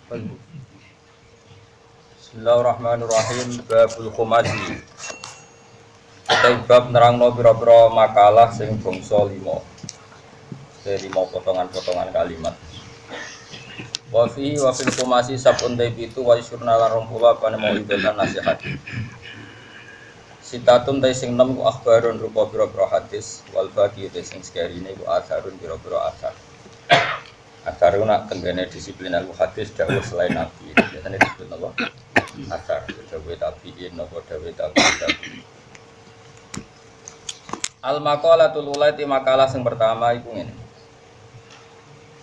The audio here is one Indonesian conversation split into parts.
Bismillahirrahmanirrahim. Babul khumasi. Kita bab nerangno pira-pira makalah sing bangsa 5. Lima potongan-potongan kalimat. Wa fil khumasi sabun itu wa syurna lan rompula pane mau ibatan nasihat. Sitatun ta sing 6 akhbarun rupa pira-pira hadis wal baqi ta sing sekarine ku asarun pira-pira asar. Asar nak tenggene disiplin al-hadis dawuh selain nabi. Biasanya disebut apa? Asar, dawuh tabi'in apa dawuh tabi'in. Al-maqalatul ulaiti makalah yang pertama iku ngene.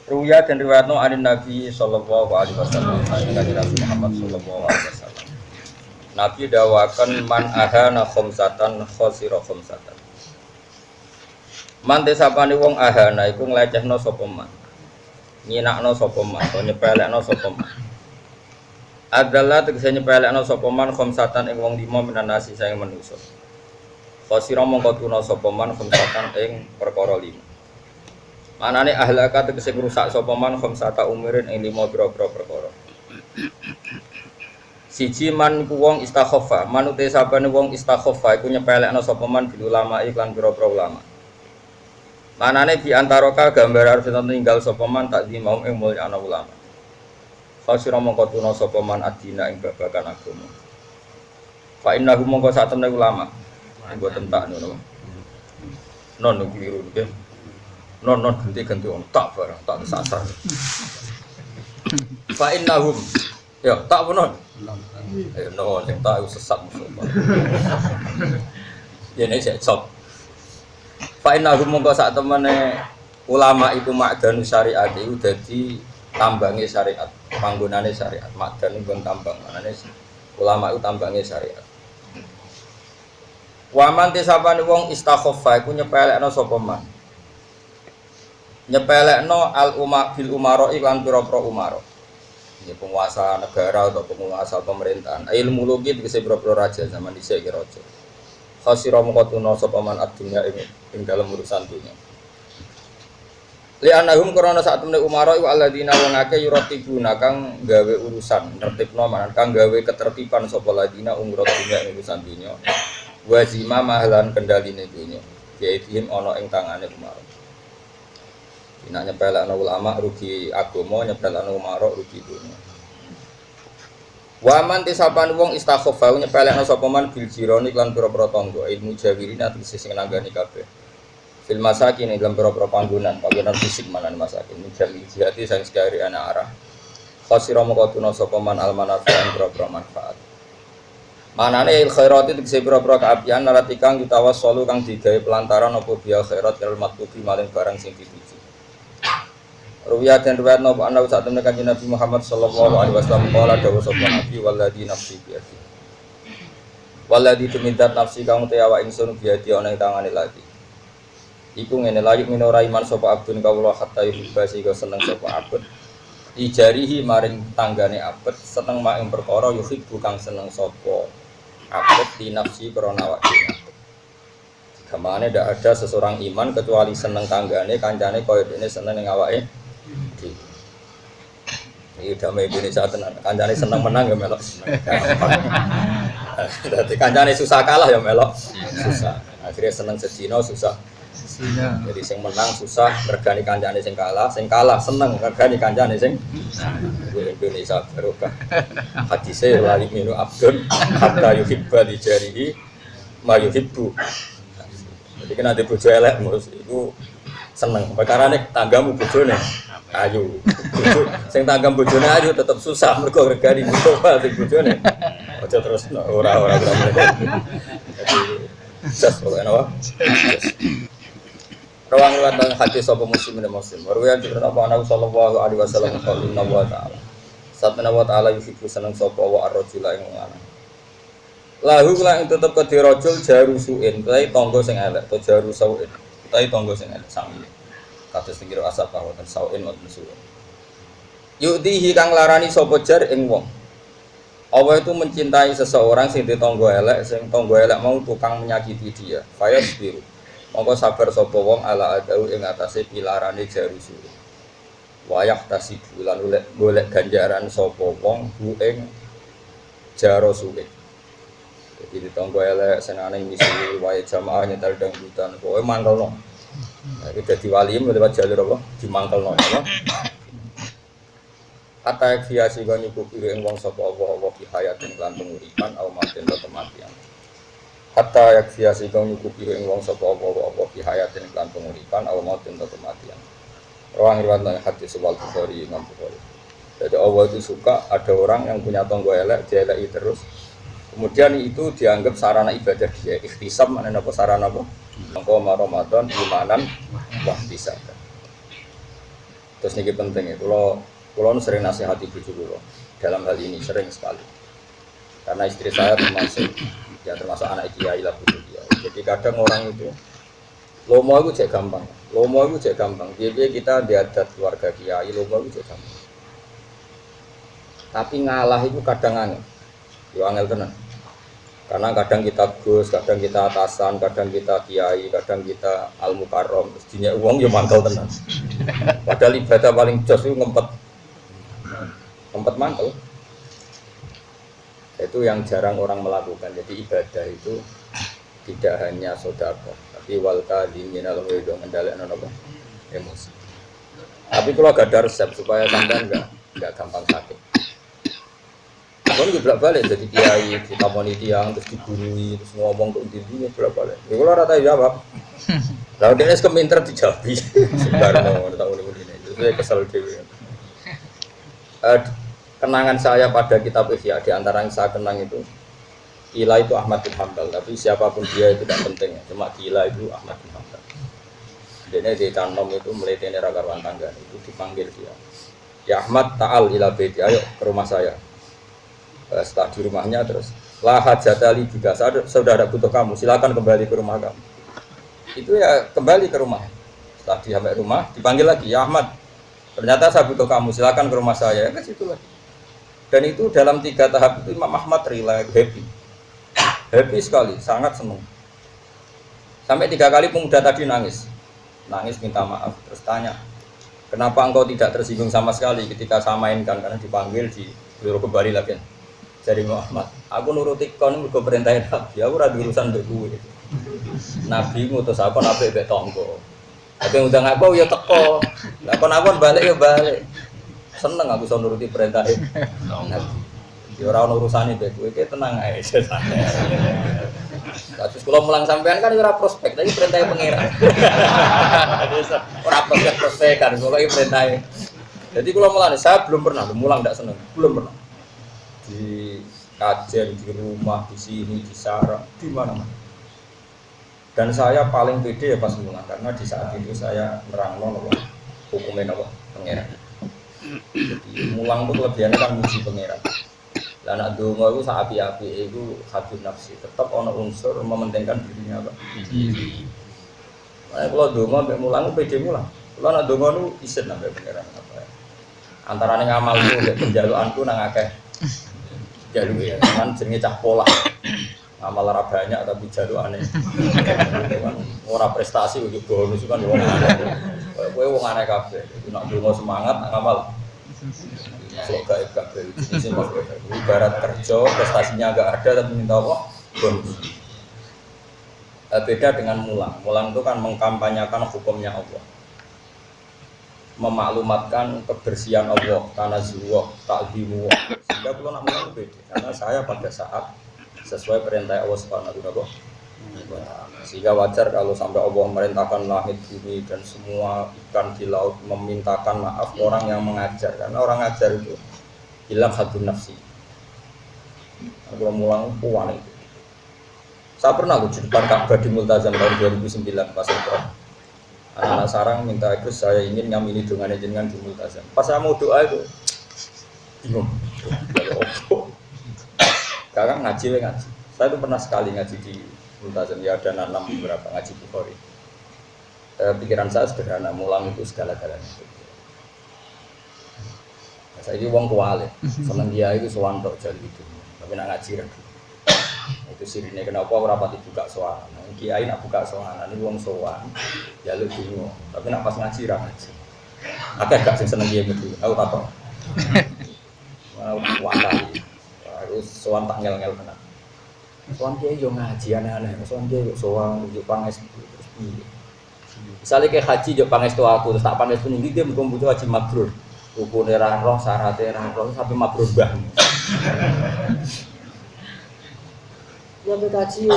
Ruya dan riwayatno anin Nabi sallallahu alaihi wasallam, Nabi Muhammad sallallahu alaihi wasallam. Nabi dawakan man ahana khamsatan khosira khamsatan. Man desapane wong ahana iku nglecehno sapa man. Nyinakno sapa man, utawa nyepelekno sapa man. Adalah tegese nyepelekno sapa man khamsatan ing wong 5 minan nasi saing manusa. Khosira mongko tuna sapa man khamsatan ing perkara 5. Manane ahlaka tegese ngrusak sapa man khamsata umurin ing 5 pira-pira perkara. Siji man iku wong istakhaffa, manute sabane wong istakhaffa iku nyepelekno sapa man bil ulama iklan pira-pira ulama. Manane di antara ka gambar arep tinggal sapa man tak di mau ing mulya ana ulama. Khosira mongko tuna sapa man adina ing babagan agama. Fa innahu mongko sak temne ulama. Mboten tak ngono. Non keliru nggih. Non ganti wong tak barang tak sasar. Fa innahum ya tak benon. No sing tak sesat musuh. Ya nek sik cop. Fa innahum mongko sak temene ulama itu ma'dan syariat itu dadi tambange syariat, panggonane syariat. Ma'dan nggon tambang, manane ulama itu tambange syariat. Waman tisapane wong istakhaffa iku nyepelekno sapa man. Nyepelekno al bil umara iklan pira-pira umara. Ini penguasa negara atau penguasa pemerintahan. Ilmu logi tegese pira-pira raja zaman dhisik iki raja. Khasira mongko tuna sapa man adunya ing dalam urusan dunya. Li anahum karena saat temne umara iku alladzina wong akeh yuratibuna kang gawe urusan, tertibno manan kang gawe ketertiban sapa ladina umur dunya ing urusan dunya. Wazima mahlan kendaline dunya. Yaitihim ana ing tangane umara. Nek nyepelekno ulama rugi agama, nyepelekno umara rugi dunya. Waman tisapan wong istakhaffa nyepelekno sapa man bil jironi lan pira-pira tangga ilmu jawirin atase sing nanggani kabeh. Fil masakin ing dalam pira-pira panggonan fisik manan masakin jami jihati sang sekari ana arah. Khosira moko tuna sapa man al manafi'an pira-pira manfaat. Manane il khairat itu pira-pira kaapian naratikang ditawassalu kang digawe pelantaran apa biya khairat kal matlubi maling barang sing dituju. Ruwiyah dan riwayat napa ana sak temne Kanjeng Nabi Muhammad sallallahu alaihi wasallam qala dawuh sapa nabi walladzi nafsi biadi. Walladzi tumintat nafsi kang te awak ingsun biadi ana ing tangane lagi. Iku ngene layuk minora iman sapa abdun kawula hatta yubasi go seneng sapa abd. Ijarihi maring tanggane abd seneng mak ing perkara yuhibbu kang seneng sapa abd di nafsi krana awak dhewe. Kamane ndak ada seseorang iman kecuali seneng tanggane kancane kaya dene seneng ning awake. Iki damai Indonesia tenan. Kancane seneng menang ya melok seneng. Dadi kancane susah kalah ya melok susah. Akhirnya seneng sedina susah. Jadi sing menang susah regani kancane sing kalah seneng regani kancane sing Indonesia barokah. Hadise lali minu abdun hatta yuhibba li jarihi ma yuhibbu. Jadi kena ada bojo elek mus iku seneng. Perkarane tanggamu bojone ayu. Sing tanggam bojone ayu tetep susah mergo regani butuh sing bojone. Aja terus ora Jadi jas kok ana. Rawang riwayat hadis sapa muslim dan muslim. Riwayat cerita apa Nabi sallallahu alaihi wasallam qala inna wa ta'ala. Satana wa ta'ala yuhibbu seneng sapa wa ar-rajula ing lanang. Lahu kula ing tetep kedhe rajul jarusuin, utahe tangga sing elek, to jarusuin. Utahe tangga sing elek sami. Kados ing kira asap wonten sauin wonten suwun. Yudihi kang larani sapa jar ing wong. Allah itu mencintai seseorang sing ditangga elek, sing tangga elek mau tukang menyakiti dia. Fayasbiru. Monggo sabar sapa wong ala adau ing atase pilarane jarusu. Wayak tasibu lan golek ganjaran sapa wong ku ing jaro suwe. Jadi ditonggo elek senane misi wae jamaah nyetel dangdutan kowe mangkelno. Nah, iki dadi wali lewat jalur apa? Dimangkelno apa? Hatta fiasi kang nyukupi ing wong sapa Allah fi hayatin lan penguripan au maten kematian. Hatta fiasi kang nyukupi ing wong sapa Allah fi hayatin lan penguripan au maten kematian. Ruang riwayat hadis wal Bukhari Imam Bukhari. Jadi Allah itu suka ada orang yang punya tonggo elek, dia eleki terus. Kemudian itu dianggap sarana ibadah dia. Ikhtisab maknanya apa sarana apa? Mengko Ramadan imanan wahtisab. Terus niki penting ya, kalau sering nasihati bojo kula dalam hal ini sering sekali. Karena istri saya termasuk anak kiai lah bojo kiai. Jadi kadang orang itu lomo itu cek gampang. Jadi kita diadat keluarga kiai lomo itu cek gampang. Tapi ngalah itu kadang angel. Yo angel tenan. Karena kadang kita gus, kadang kita atasan, kadang kita kiai, kadang kita al mukarrom, terus dinya uang yo mangkel tenan. Padahal ibadah paling jos itu ngempet mangkel. Itu yang jarang orang melakukan. Jadi ibadah itu tidak hanya sedekah, tapi wal kadhiminal ghaidho ngendhalekno apa? Emosi. Tapi kalau gak ada resep supaya sampean enggak gampang sakit. Kalau juga balik jadi kiai, ditamoni tiang, terus digurui, terus ngomong ke intinya balik. Ya kalau rata jawab, lalu dia keminter dijabi, sekarang tahun ini, itu saya kesal dewi. Kenangan saya pada kitab Ihya di antara yang saya kenang itu, Gila itu Ahmad bin Hanbal, tapi siapapun dia itu tidak penting, cuma Gila itu Ahmad bin Hanbal. Dia di Tanom itu meliteni ragawan tangga itu dipanggil dia. Ya Ahmad ta'al ila baiti, ayo ke rumah saya. Setelah di rumahnya terus la hajatali jika sudah ada butuh kamu silakan kembali ke rumah kamu. Itu ya kembali ke rumah. Setelah dia sampai rumah dipanggil lagi, ya Ahmad ternyata saya butuh kamu silakan ke rumah saya, ke situ lagi. Dan itu dalam 3 tahap itu Imam Ahmad relax, happy sekali, sangat senang. Sampai 3 kali pemuda tadi nangis minta maaf, terus tanya kenapa engkau tidak tersinggung sama sekali ketika saya mainkan, karena dipanggil disuruh kembali lagi. Jadi Muhammad, aku nuruti kon mergo perintahe Nabi, aku ora urusan mbek kowe. Nabi ngutus aku nabi mbek tangga. Tapi ngundang aku ya teko. Lah kon aku balik ya balik. Seneng aku iso nuruti perintahe Nabi. Ya ora ono urusane mbek kowe, iki tenang ae. Terus kula mulang sampean kan ora prospek, tapi perintahe pangeran. Ora prospek kan, pokoke perintahe. Jadi kula mulane saya belum pernah mulang ndak seneng, belum pernah. Di kajian, di rumah, di sini, di sarang, di mana-mana. Dan saya paling pede ya pas mulang, karena di saat itu saya nerangno hukumnya pangeran. Jadi mulang itu kelebihannya kan muji pangeran. Lah nak donga itu sapi-api itu hadun nafsi, tetap ana unsur mementingkan dirinya apa. Nah, kalau donga mbek mulang pede mulang. Kalau nak donga itu isin nang pangeran apa. Antarane ngamalku mbek penjalukanku nang akeh. Jaluk ya, kan jenenge cah pola. Amal ora banyak tapi jalukane. Ora prestasi ujuk bonus kan wong aneh. Kowe wong aneh kabeh. Nek donga semangat nak ngamal. Sok gaib kabeh. Ibarat kerja prestasinya enggak ada tapi minta apa? Bonus. Beda dengan mulang. Mulang itu kan mengkampanyakan hukumnya Allah. Memaklumatkan kebersihan Allah, tanazzuh, ta'zimu. Sehingga kalau nak mulang beda, karena saya pada saat sesuai perintah Allah Subhanahu wa taala. Sehingga wajar kalau sampai Allah merintahkan langit bumi dan semua ikan di laut memintakan maaf orang yang mengajar, karena orang ngajar itu hilang hadun nafsi. Kalau mulang puan itu. Saya pernah di depan Ka'bah di Multazam tahun 2009 pas itu. Anak-anak sarang minta terus saya ingin ngamini dengan jenengan di Multazam. Pas saya mau doa itu bingung. Kakak ngaji. Saya itu pernah sekali ngaji di Multazam, ya ada nanam beberapa ngaji Bukhari. Pikiran saya sederhana, mulang itu segala-galanya. Saya ini wong kuali, seneng dia itu sewantok jadi itu, tapi nak ngaji lagi. Itu sirine kenapa ora pati buka sowan. Kiai nak buka sowan, ini wong sowan, ya lu bingung. Tapi nak pas ngaji ra ngaji. Akeh gak sing seneng kiai medhi. Aku takon. Wah, wakai. Harus sowan tak ngel-ngel tenan. Sowan kiai yo ngaji aneh-aneh. Sowan kiai yo sowan yo pangestu terus piye. Misale ke haji yo pangestu aku terus tak pangestu ning dia mung butuh haji mabrur. Rukune ra roh, syaraté ra roh sampai mabrur mbah. Ya kaji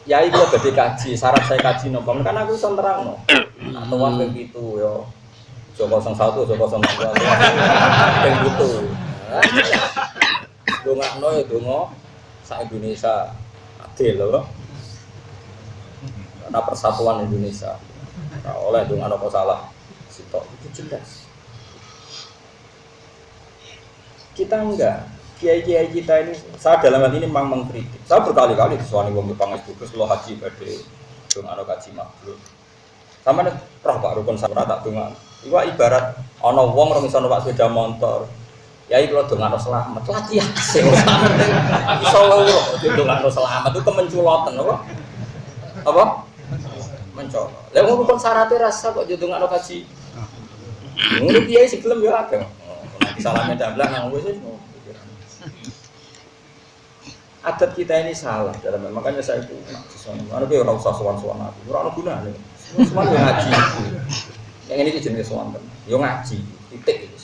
ya iku badhe kaji, syarat saya kaji nopo kan aku iso nerangno. Atau ping 7 yo. Joko 01, Joko 02. Ping 7. Dongakno ya donga sak Indonesia adil lho. Karena persatuan Indonesia. Nah, oleh dongakno apa salah. Sitok itu jelas. Kita enggak, kiai-kiai kita ini, saya dalam hal ini memang mengkritik. Saya berkali-kali disuani wong Jepang itu lo haji badhe dong ana kaji mabrur. Sama nek roh Pak rukun salat tak dongan. Iku ibarat ana wong ora iso numpak sepeda motor. Yai kula dongano selamat. Latihan sing selamat. Iso lho dongano selamat itu kemenculoten apa? Apa? Mencolot. Lah wong rukun syaraté rasa kok dongano kaji. Ngono kiai sebelum ya akeh. Salamnya damblak yang wis adat kita ini salah dalam makanya saya itu ana ki ora usah sowan-sowan aku ora ono gunane semua ngaji yang ini jenis sowan yo ngaji titik itu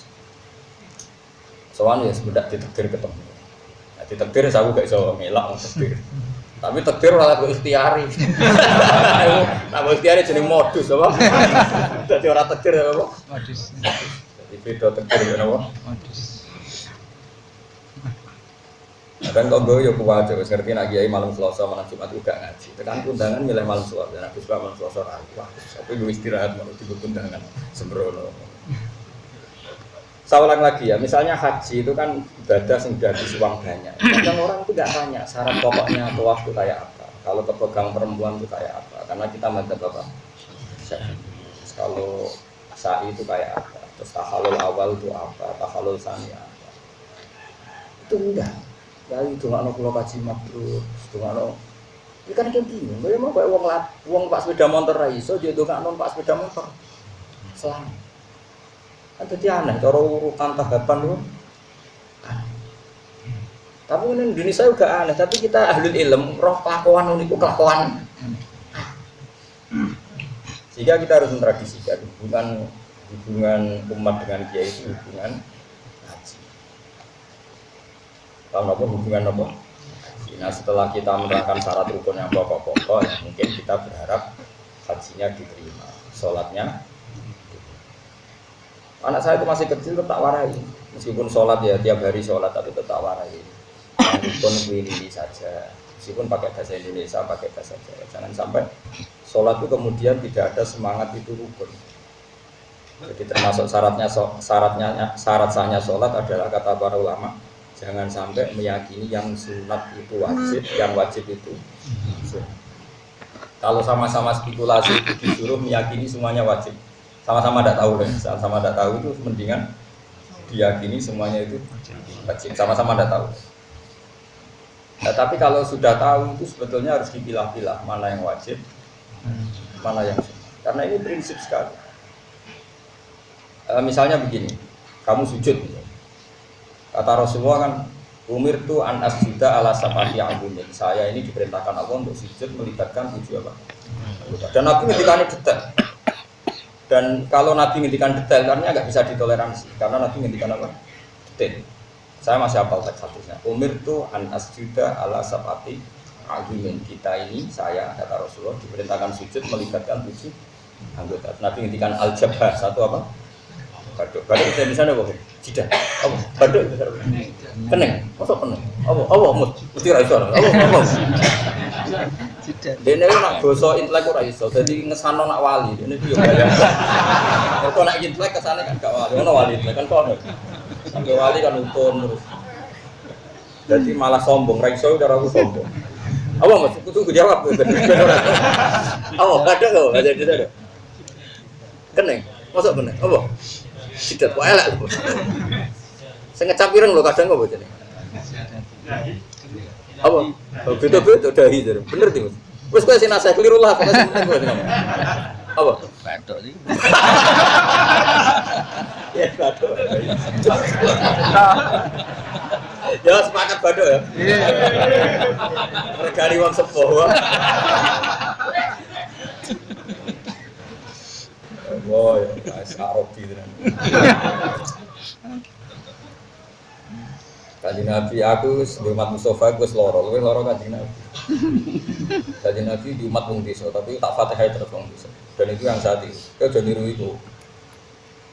sowan ya sebedak ditakdir ketemu nah ditakdir aku gak iso ngelak takdir tapi takdir ora kok ikhtiari nah ikhtiari jeneng modus apa dadi ora takdir apa modus beda takdir napa kan tonggo yo kuwaca wis ngerti nek kiai malam Selasa malam Jumat uga ngaji tekan undangan milih malam Selasa nek Gus malam Selasa ra wah tapi lu istirahat mau di undangan sembrono saya ulang lagi ya misalnya haji itu kan ibadah sing habis uang banyak kadang orang itu enggak tanya syarat pokoknya tawaf itu kayak apa kalau kepegang perempuan itu kayak apa karena kita madzhab apa kalau sa'i itu kayak apa terus tahallul awal itu apa tahallul tsani apa itu enggak ya itu nggak pulau kaji mabrur itu nggak ini kan kayak gini bagaimana kayak uang pak sepeda motor raiso dia tuh nggak pak sepeda motor selamat ada dia aneh cara urutan tahapan lu tapi ini Indonesia juga aneh tapi kita ahlul ilm roh kelakuan uniku kelakuan sehingga kita harus mentradisikan hubungan umat dengan kiai itu hubungan haji. Kalau apa hubungan apa? Nah setelah kita menerangkan syarat rukun yang pokok-pokok, ya mungkin kita berharap hajinya diterima, sholatnya. Anak saya itu masih kecil tetap warai, meskipun sholat ya tiap hari sholat tapi tetap warai. Rukun ini saja, meskipun pakai bahasa Indonesia, pakai bahasa Jawa. Jangan sampai sholat itu kemudian tidak ada semangat itu rukun. Jadi termasuk syarat sahnya sholat adalah kata para ulama jangan sampai meyakini yang sunat itu wajib, yang wajib itu sunat. Kalau sama-sama spekulasi itu disuruh meyakini semuanya wajib, sama-sama tidak tahu kan? Sama-sama tidak tahu itu mendingan diyakini semuanya itu wajib, sama-sama tidak tahu. Nah, tapi kalau sudah tahu itu sebetulnya harus dipilah-pilah mana yang wajib, mana yang sunat. Karena ini prinsip sekali. Misalnya begini, kamu sujud, kata Rasulullah kan, umir tu an asjuda ala sab'ati azumin. Saya ini diperintahkan Allah untuk sujud melibatkan 7 apa? Dan Nabi ngendikan detail. Dan kalau Nabi ngendikan detail, karena nggak bisa ditoleransi, karena Nabi ngendikan apa? Detail. Saya masih hafal teks hadisnya. Umir tu an asjuda ala sab'ati azumin. Kita ini, saya kata Rasulullah diperintahkan sujud melibatkan 7 anggota. Nabi ngendikan al-jabhah, satu apa? Baduk saya di sana apa? Jidah. Apa? Baduk besar. Keneng. Masa keneng? Apa mut? Mesti ra iso. Apa? Jidah. Dene nak basa intelek ora iso. Dadi ngesano nak wali. Dene iki yo gaya. Kok nak intelek kesane kan gak wali. Ono wali intelek kan kono. Sampai wali kan utun terus. Jadi malah sombong. Ra iso udah aku sombong. Apa Mas? Kudu jawab. Apa? Baduk kok. Ada di sana. Keneng. Masa keneng? Apa? Tidak, kok elak. Saya ngecap pireng lho kadang kok bojone. Apa? Beda-beda dahi. Bener iki, Mas. Wis kowe sing nasihat keliru lah, kok sing penting kowe. Apa? bathuk iki. Ya bathuk. Ya sepakat bathuk ya. Iya. Regani wong sepuh. Wah, ya, Arabi tenan. Kanjeng Nabi aku di umat Mustafa aku loro Kanjeng Nabi. Kanjeng Nabi di umat wong desa tapi tak Fatihah terus wong desa. Dan itu yang saat itu. Kau jadi niru itu.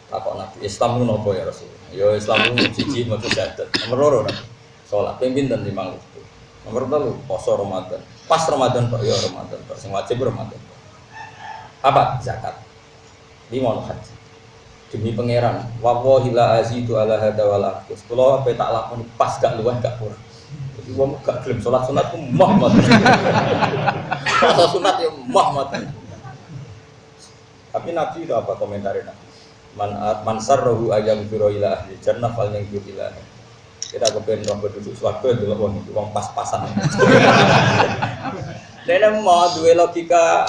Takok Nabi Islam itu nopo ya Rasul. Ya Islam itu siji maca syahadat. Nomor loro Nabi. Salat ping pinten 5 waktu. Nomor 3 poso Ramadan. Pas Ramadan Pak ya Ramadan. Sing wajib Ramadan. Apa? Zakat. 5 haji. Demi pangeran, wallahi la azidu ala hada wala aqus. Kula ape tak lakoni pas gak luwih gak kurang. Jadi wong gak gelem salat sunat ku mah mboten. Salat sunat ya mah mboten. Tapi Nabi itu apa komentarnya Nabi? Man sarrahu ayam biro ila ahli jannah fal yang biro ila. Kita kepen roh penduduk swarga delok wong pas-pasan. Dene mau duwe logika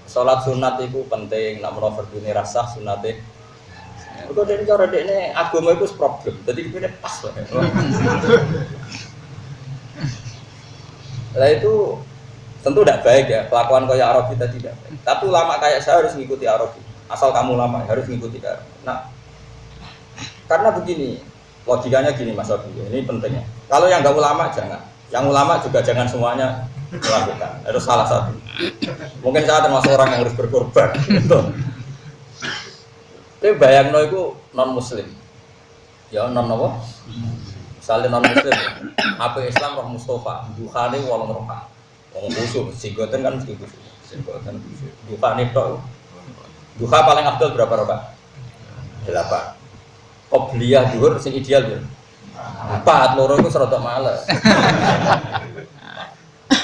salat sunat itu penting, nak menawa fardune rasah sunate. Kok dene cara dekne agama itu problem. Dadi kene pas wae. Lah itu tentu tidak baik ya, kelakuan kayak Arabi tadi tidak baik. Tapi ulama kayak saya harus mengikuti Arabi. Asal kamu ulama harus mengikuti Arabi. Nah, karena begini, logikanya gini Mas Abi, ini pentingnya. Kalau yang enggak ulama jangan. Yang ulama juga jangan semuanya melakukan. Harus salah satu. Mungkin saya termasuk orang yang harus berkorban. Gitu. Tapi bayangno itu non muslim. Ya non apa? Misalnya non muslim. Apa Islam roh Mustafa, duhane 8 rakaat. Wong khusyuk, singgoten kan mesti khusyuk. Singgoten khusyuk. Duhane tok. Duha paling afdal berapa rakaat? 8. Qobliyah zuhur sing ideal ya. 4 loro iku serada males.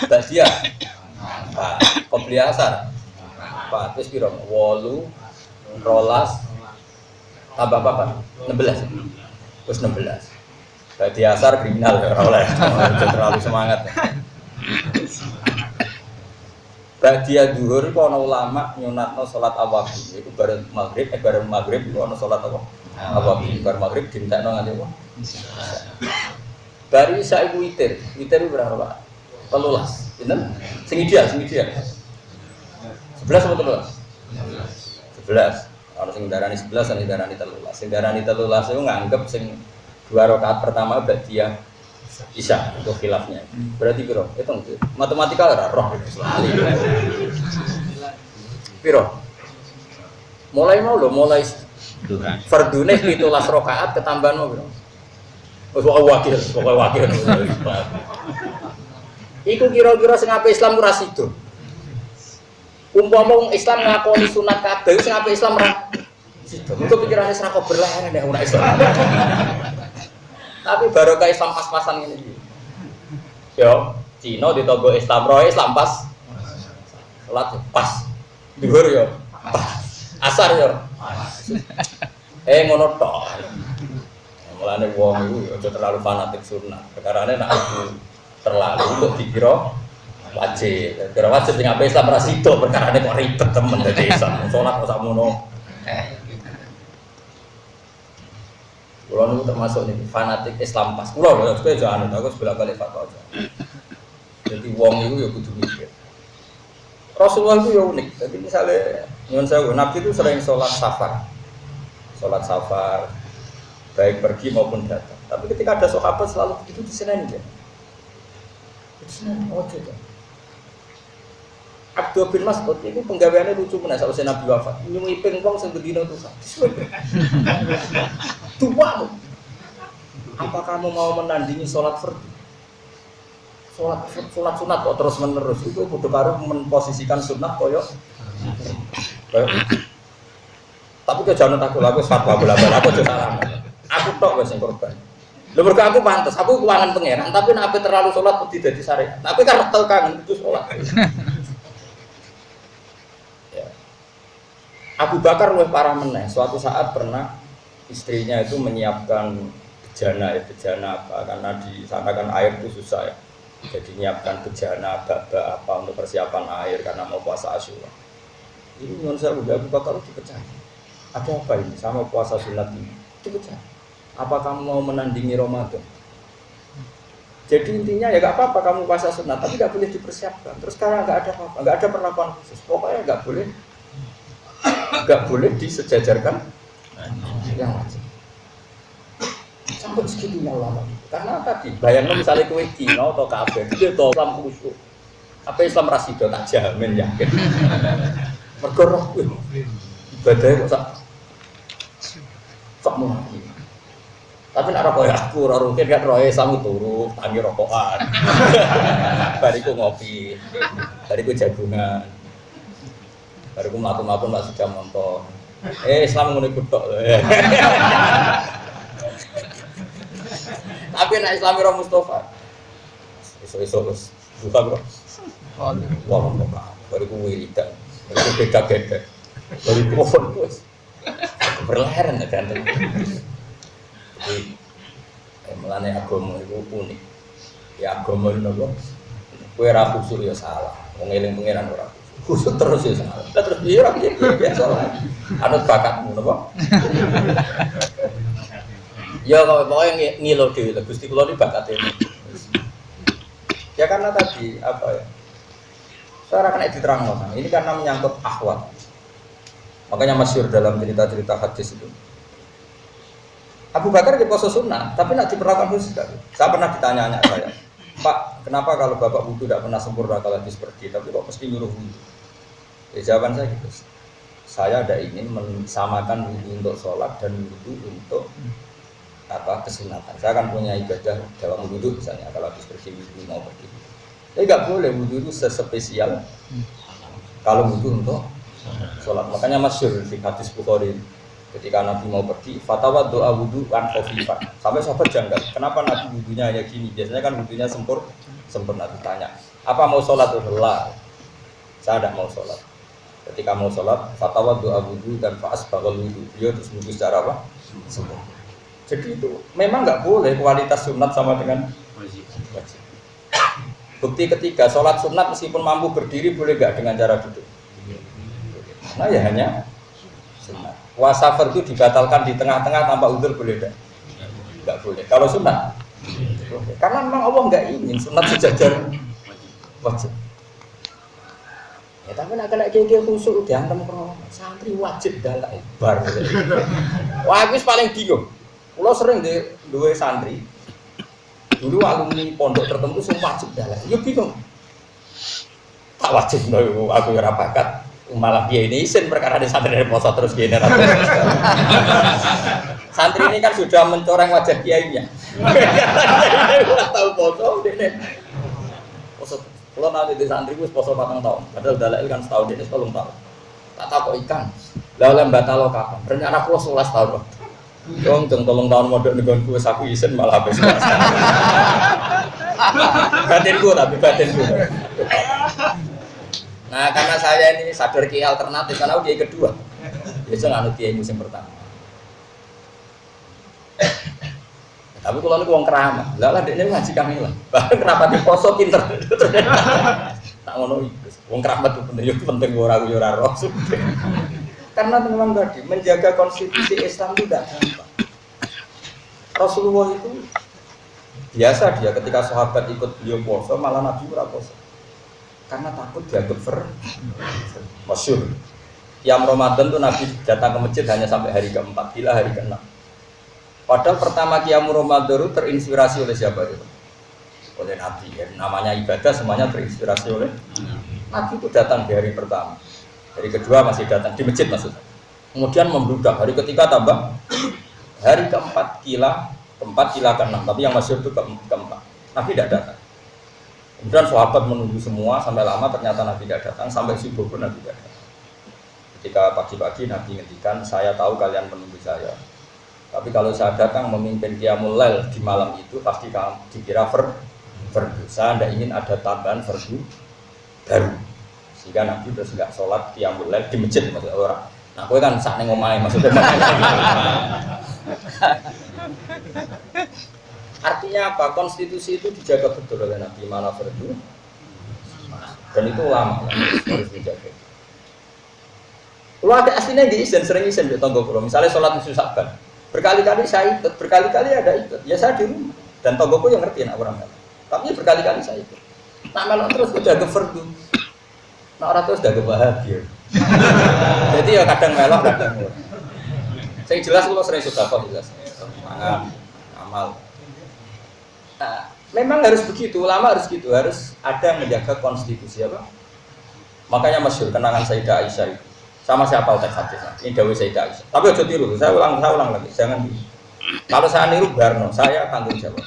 Basia 4, Qobliyah asar 4, wis piro? 8, 12, tambah apa? 16. Terus 16. Berarti asar kriminal ya ora oleh. Terlalu semangat. Badia zuhur iku ana ulama nyunatno salat awabi. Iku bareng maghrib iku ana salat apa? Awabi. Bareng maghrib dintekno nganti apa? Bari isa iku witir. Witir iku berapa? 13. Pinten? Sing ideal. 11 atau 13? 11. Ana sing darani 11, ana sing darani 13. Sing darani 13 iku nganggep sing 2 rakaat pertama badia Isya itu khilafnya. Berarti piro? Hitung matematika ora roh lali. Piro? Mulai duha. Fardune 17 rakaat ketambahan mau piro? Wis wakil. Iku kira-kira sing ape Islam ora sida. Umpama wong Islam ngakoni sunat kabeh sing ape Islam ora sida. Engko pikirane ora kok berlahan nek ora Islam. Tapi barokah Islam pas-pasan ngene iki. Yo, Cina ditogo Islam roe Islam pas. Salat pas. Dhuwur yo pas. Asar yo. Ngono tok. Mulane wong iku yo aja terlalu fanatik sunat. Perkarane nek aku terlalu kok dikira wajib. Kira wajib sing ape Islam ra sida perkarane kok ribet temen dadi Islam. Salat kok sakmono. Kulo niku termasuk nih fanatik Islam pas. Kulo lho supaya jangan aku bolak-balik fatwa aja. Jadi wong itu ya kudu mikir. Rasulullah itu ya unik. Jadi misalnya nyuwun sewu, Nabi itu sering sholat safar, baik pergi maupun datang. Tapi ketika ada sahabat selalu begitu diseneni dia. Diseneni ojo kan. Abdul bin Mas'ud itu penggaweannya lucu menawa sausé Nabi wafat. Nyumi pingpong sing bedino Tuhan. Tua. Apa kamu mau menandingi sholat fardu? Sholat sunat kok terus menerus itu kudu karo memposisikan sunat koyo. Tapi jangan takut aku fatwa bola-bola aku salah. Aku tok wis sing korban. Lha mergo aku pantes, aku keuangan pangeran, tapi nek terlalu sholat kudu dadi syariat. Tapi kan tel kangen itu sholat. Abu Bakar luwih parah meneh. Suatu saat pernah istrinya itu menyiapkan bejana apa karena di sana kan air itu susah ya. Jadi menyiapkan bejana bak apa untuk persiapan air karena mau puasa Asyura. Ini non saya udah Abu Bakar dipecah. Ada apa ini sama puasa sunat ini? Dipecah. Apa kamu mau menandingi Ramadan? Jadi intinya ya nggak apa-apa kamu puasa sunat, tapi nggak boleh dipersiapkan. Terus sekarang nggak ada apa-apa, nggak ada perlakuan khusus. Pokoknya nggak boleh disejajarkan yang wajib. Sampai segitunya lama. Karena tadi bayangno misalnya kowe Cina atau kafir, dia tahu Islam khusyuk. Apa Islam rasido tak jamin yakin. Mergo roh ibadah kok sak mungkin. Tapi nek koyo aku ora rutin kan roe sangu turu, tangi rokokan. Bariku ngopi. Bariku jagungan. Bariku mlaku-mlaku Mbak sudah montor. Islam ngono iku tok. Tapi nek Islam ora Mustafa. Iso-iso wis buka kok. Wah, bariku wiridan. Bariku beda-beda. Bariku wis berleheran ganteng. Jadi, melane agama itu unik. Ya agama itu nopo. Kue ra khusyuk ya salah. Wong eling pangeran ora khusyuk terus ya salah. Lah terus piye ora biasa lah. Anut bakatmu nopo. Ya kalau pokoknya ngilo dhewe lho Gusti kula iki bakate. Ya karena tadi apa ya? Saya kena diterangno. Ini karena menyangkut akhwat. Makanya masyhur dalam cerita-cerita hadis itu. Abu Bakar di poso sunnah, tapi nak diperlakukan khusus. Saya pernah ditanya saya, Pak, kenapa kalau bapak wudhu tidak pernah sempurna kalau habis pergi, tapi kok mesti nyuruh wudhu? Ya, jawaban saya gitu. Saya ada ingin mensamakan wudhu untuk sholat dan wudhu untuk kesunatan. Saya akan punya ibadah dalam wudhu misalnya kalau habis pergi wudhu mau pergi. Tapi nggak boleh wudhu itu sespesial kalau wudhu untuk sholat. Makanya masyhur di hadis Bukhari. Ketika Nabi mau pergi, fatwa doa wudhu kan khafifan. Sampai sahabat janggal, kenapa Nabi wudhunya hanya gini? Biasanya kan wudhunya sempurna. Ditanya, apa mau sholat? Allah, saya tidak mau sholat. Ketika mau sholat, fatwa doa wudhu dan faas bakal wudhu. Dia terus wudhu secara apa? Sempurna. Jadi itu memang nggak boleh kualitas sunat sama dengan wajib. Bukti ketiga, sholat sunat meskipun mampu berdiri boleh nggak dengan cara duduk? Nah ya hanya sunat. Puasa fardu dibatalkan di tengah-tengah tanpa udzur boleh tidak? Enggak boleh. Kalau sunat, karena memang Allah enggak ingin sunat sejajar wajib. Ya tapi nak kena keke khusyuk diantem karo santri wajib dalak bar. Wah, aku paling bingung. Kulo sering duwe santri. Dulu alumni pondok tertentu semua wajib dalak. Ya bingung. Tak wajib no, aku ora bakat. Malah dia ini isin perkara di santri dari poso terus gini santri ini kan sudah mencoreng wajah kiainya. Tahu poso ini poso kalau nanti di santri gue poso 4 tahun padahal dalil kan setahun ini 3 tahun tak tahu ikan lalu batalo kapan rencana aku 11 tahun dong 3 tahun modal negon gue saku isin malah habis batinku tapi batinku. Nah karena saya ini sadar kiai alternatif karena kiai kedua, biasa nganut kiai musim pertama. Tapi kalau ini uang keramat, lah dia ngaji kami lah. Bahkan kenapa di poso pinter? Tak ngono itu, uang keramat itu penting orang roh. Karena memang tadi menjaga konstitusi Islam itu tidak gampang. Rasulullah itu biasa dia ketika sahabat ikut beliau poso malah Nabi ora poso. Karena takut dianggap masyhur. Tiap Ramadan tuh Nabi datang ke masjid hanya sampai hari ke-4, bila hari ke-6. Padahal pertama Qiyam Ramadan itu terinspirasi oleh siapa itu? Oleh Nabi. Ya. Namanya ibadah semuanya terinspirasi oleh Nabi itu datang di hari pertama. Hari kedua masih datang di masjid maksudnya. Kemudian membludak. Hari ketiga tambah. Hari ke-4 kila ke-6. Tapi yang masyhur itu ke-4. Nabi tidak datang. Kemudian sahabat menunggu semua sampai lama ternyata Nabi tidak datang sampai subuh pun Nabi tidak datang. Ketika pagi-pagi Nabi ngendikan saya tahu kalian menunggu saya. Tapi kalau saya datang memimpin Qiyamul Lail di malam itu pasti kamu dikira fardu. Saya tidak ingin ada tambahan fardu baru. Sehingga Nabi terus nggak sholat Qiyamul Lail di masjid maksudnya orang. Nah, kowe kan sak ning omahe maksudnya. Artinya apa? Konstitusi itu dijaga betul oleh Nabi mana fardu dan itu ulama harus dijaga. Kalau ada aslinya di izin, sering izin di tonggo kulo. Misalnya sholat musuh saban, berkali-kali saya ikut, berkali-kali ada ikut. Ya saya di rumah dan tonggoku yang ngerti nak orang. Tapi berkali-kali saya ikut. Nak melok terus udah keferdu. Nak orang terus udah kebahagia. Jadi ya kadang melok, kadang enggak. Saya jelas kalau sering sudah kok jelas. Semangat, amal. Nah, memang harus begitu, ulama harus gitu, harus ada yang menjaga konstitusi apa? Makanya masyhur kenangan Sayyidah Aisyah itu. Sama siapa teks hadisnya? Ini dawuh Sayyidah Aisyah. Tapi aja tiru, saya ulang lagi, jangan tiru. Kalau saya niru Barno, saya tanggung jawab.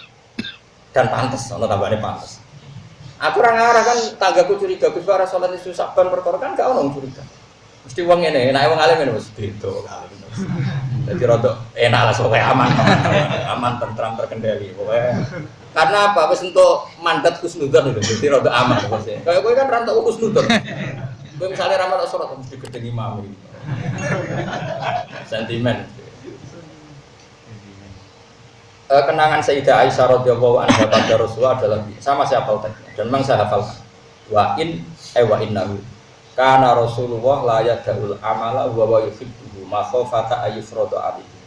Dan pantas, ono tambahane pantas. Aku ora ngarah kan tanggaku curiga Gus ora salat isu saban perkara kan gak ono curiga. Mesti wong ngene, nek wong alim ngene wis beda kali. Jadi rada enak lah pokoke aman. Aman tentram terkendali pokoke. Karena apa? Wis entuk mandat husnudzon lho, jadi rada aman pokoke. Kayak kowe kan ra entuk husnudzon. Kowe misale ra melok salat mesti gedeng imam iki. Sentimen. Kenangan Sayyidah Aisyah radhiyallahu anha pada Rasulullah adalah sama saya hafal teksnya dan memang saya hafal wa innahu kana Rasulullah la yad'ul amala wa yuhibbu ma khafata ayyufradu alaihi.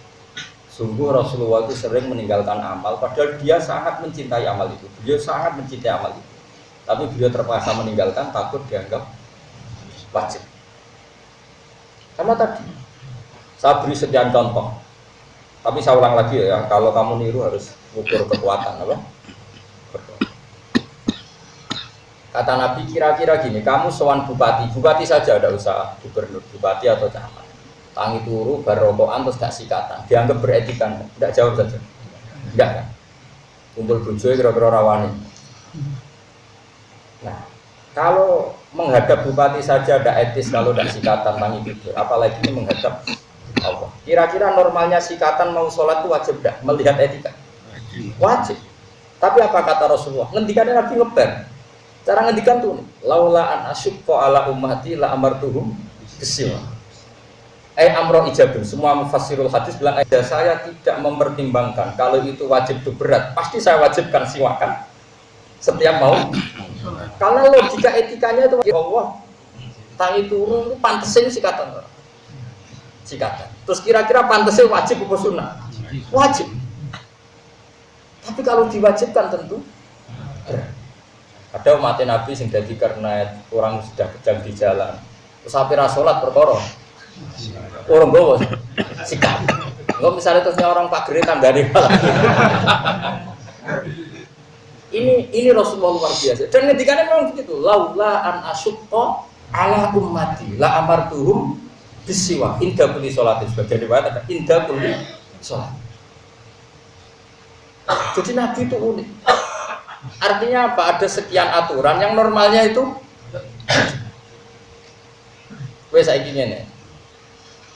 Sungguh Rasulullah itu sering meninggalkan amal padahal dia sangat mencintai amal itu. Beliau sangat mencintai amal itu. Tapi beliau terpaksa meninggalkan takut dianggap wajib. Karena tadi saya beri sekian contoh. Tapi saya ulang lagi ya, kalau kamu niru harus ukur kekuatan apa? Kata Nabi kira-kira gini, kamu sowan bupati saja ada usaha, gubernur, bupati atau camat. Tangi turu, barokokan terus gak sikatan, dianggap beretika, tidak jawab saja. Enggak kan? Kumpul bojo kira-kira rawani. Nah, kalau menghadap bupati saja ada etis kalau tidak sikatan tangi tidur, apalagi ini menghadap Allah. Kira-kira normalnya sikatan mau sholat itu wajib dah melihat etika? Wajib. Tapi apa kata Rasulullah? Ngendikannya Nabi ngeber. Cara ngendikan tuh, laula an asyukko ala ummati la amartuhum bisil. Amro ijabun. Semua mufassirul hadis bilang saya tidak mempertimbangkan kalau itu wajib itu berat. Pasti saya wajibkan siwakan setiap mau. Karena logika etikanya itu Allah tangi turun pantesin sikatan. Terus kira-kira pantasnya wajib apa sunnah? Wajib. Tapi kalau diwajibkan tentu ada umat Nabi yang jadi karena orang sudah kejang di jalan. Terus sampai sholat perkara. Orang bawa sikap. Enggak misalnya terusnya orang Pak Gere tanggane Ini Rasulullah luar biasa. Dan ngendikannya memang begitu. Laula an asyukko ala ummati la amartuhum bisiwa indah kulli sholatin sebagai riwayat ada indah kulli sholat. Jadi Nabi itu unik. Artinya apa? Ada sekian aturan yang normalnya itu kowe saiki ngene.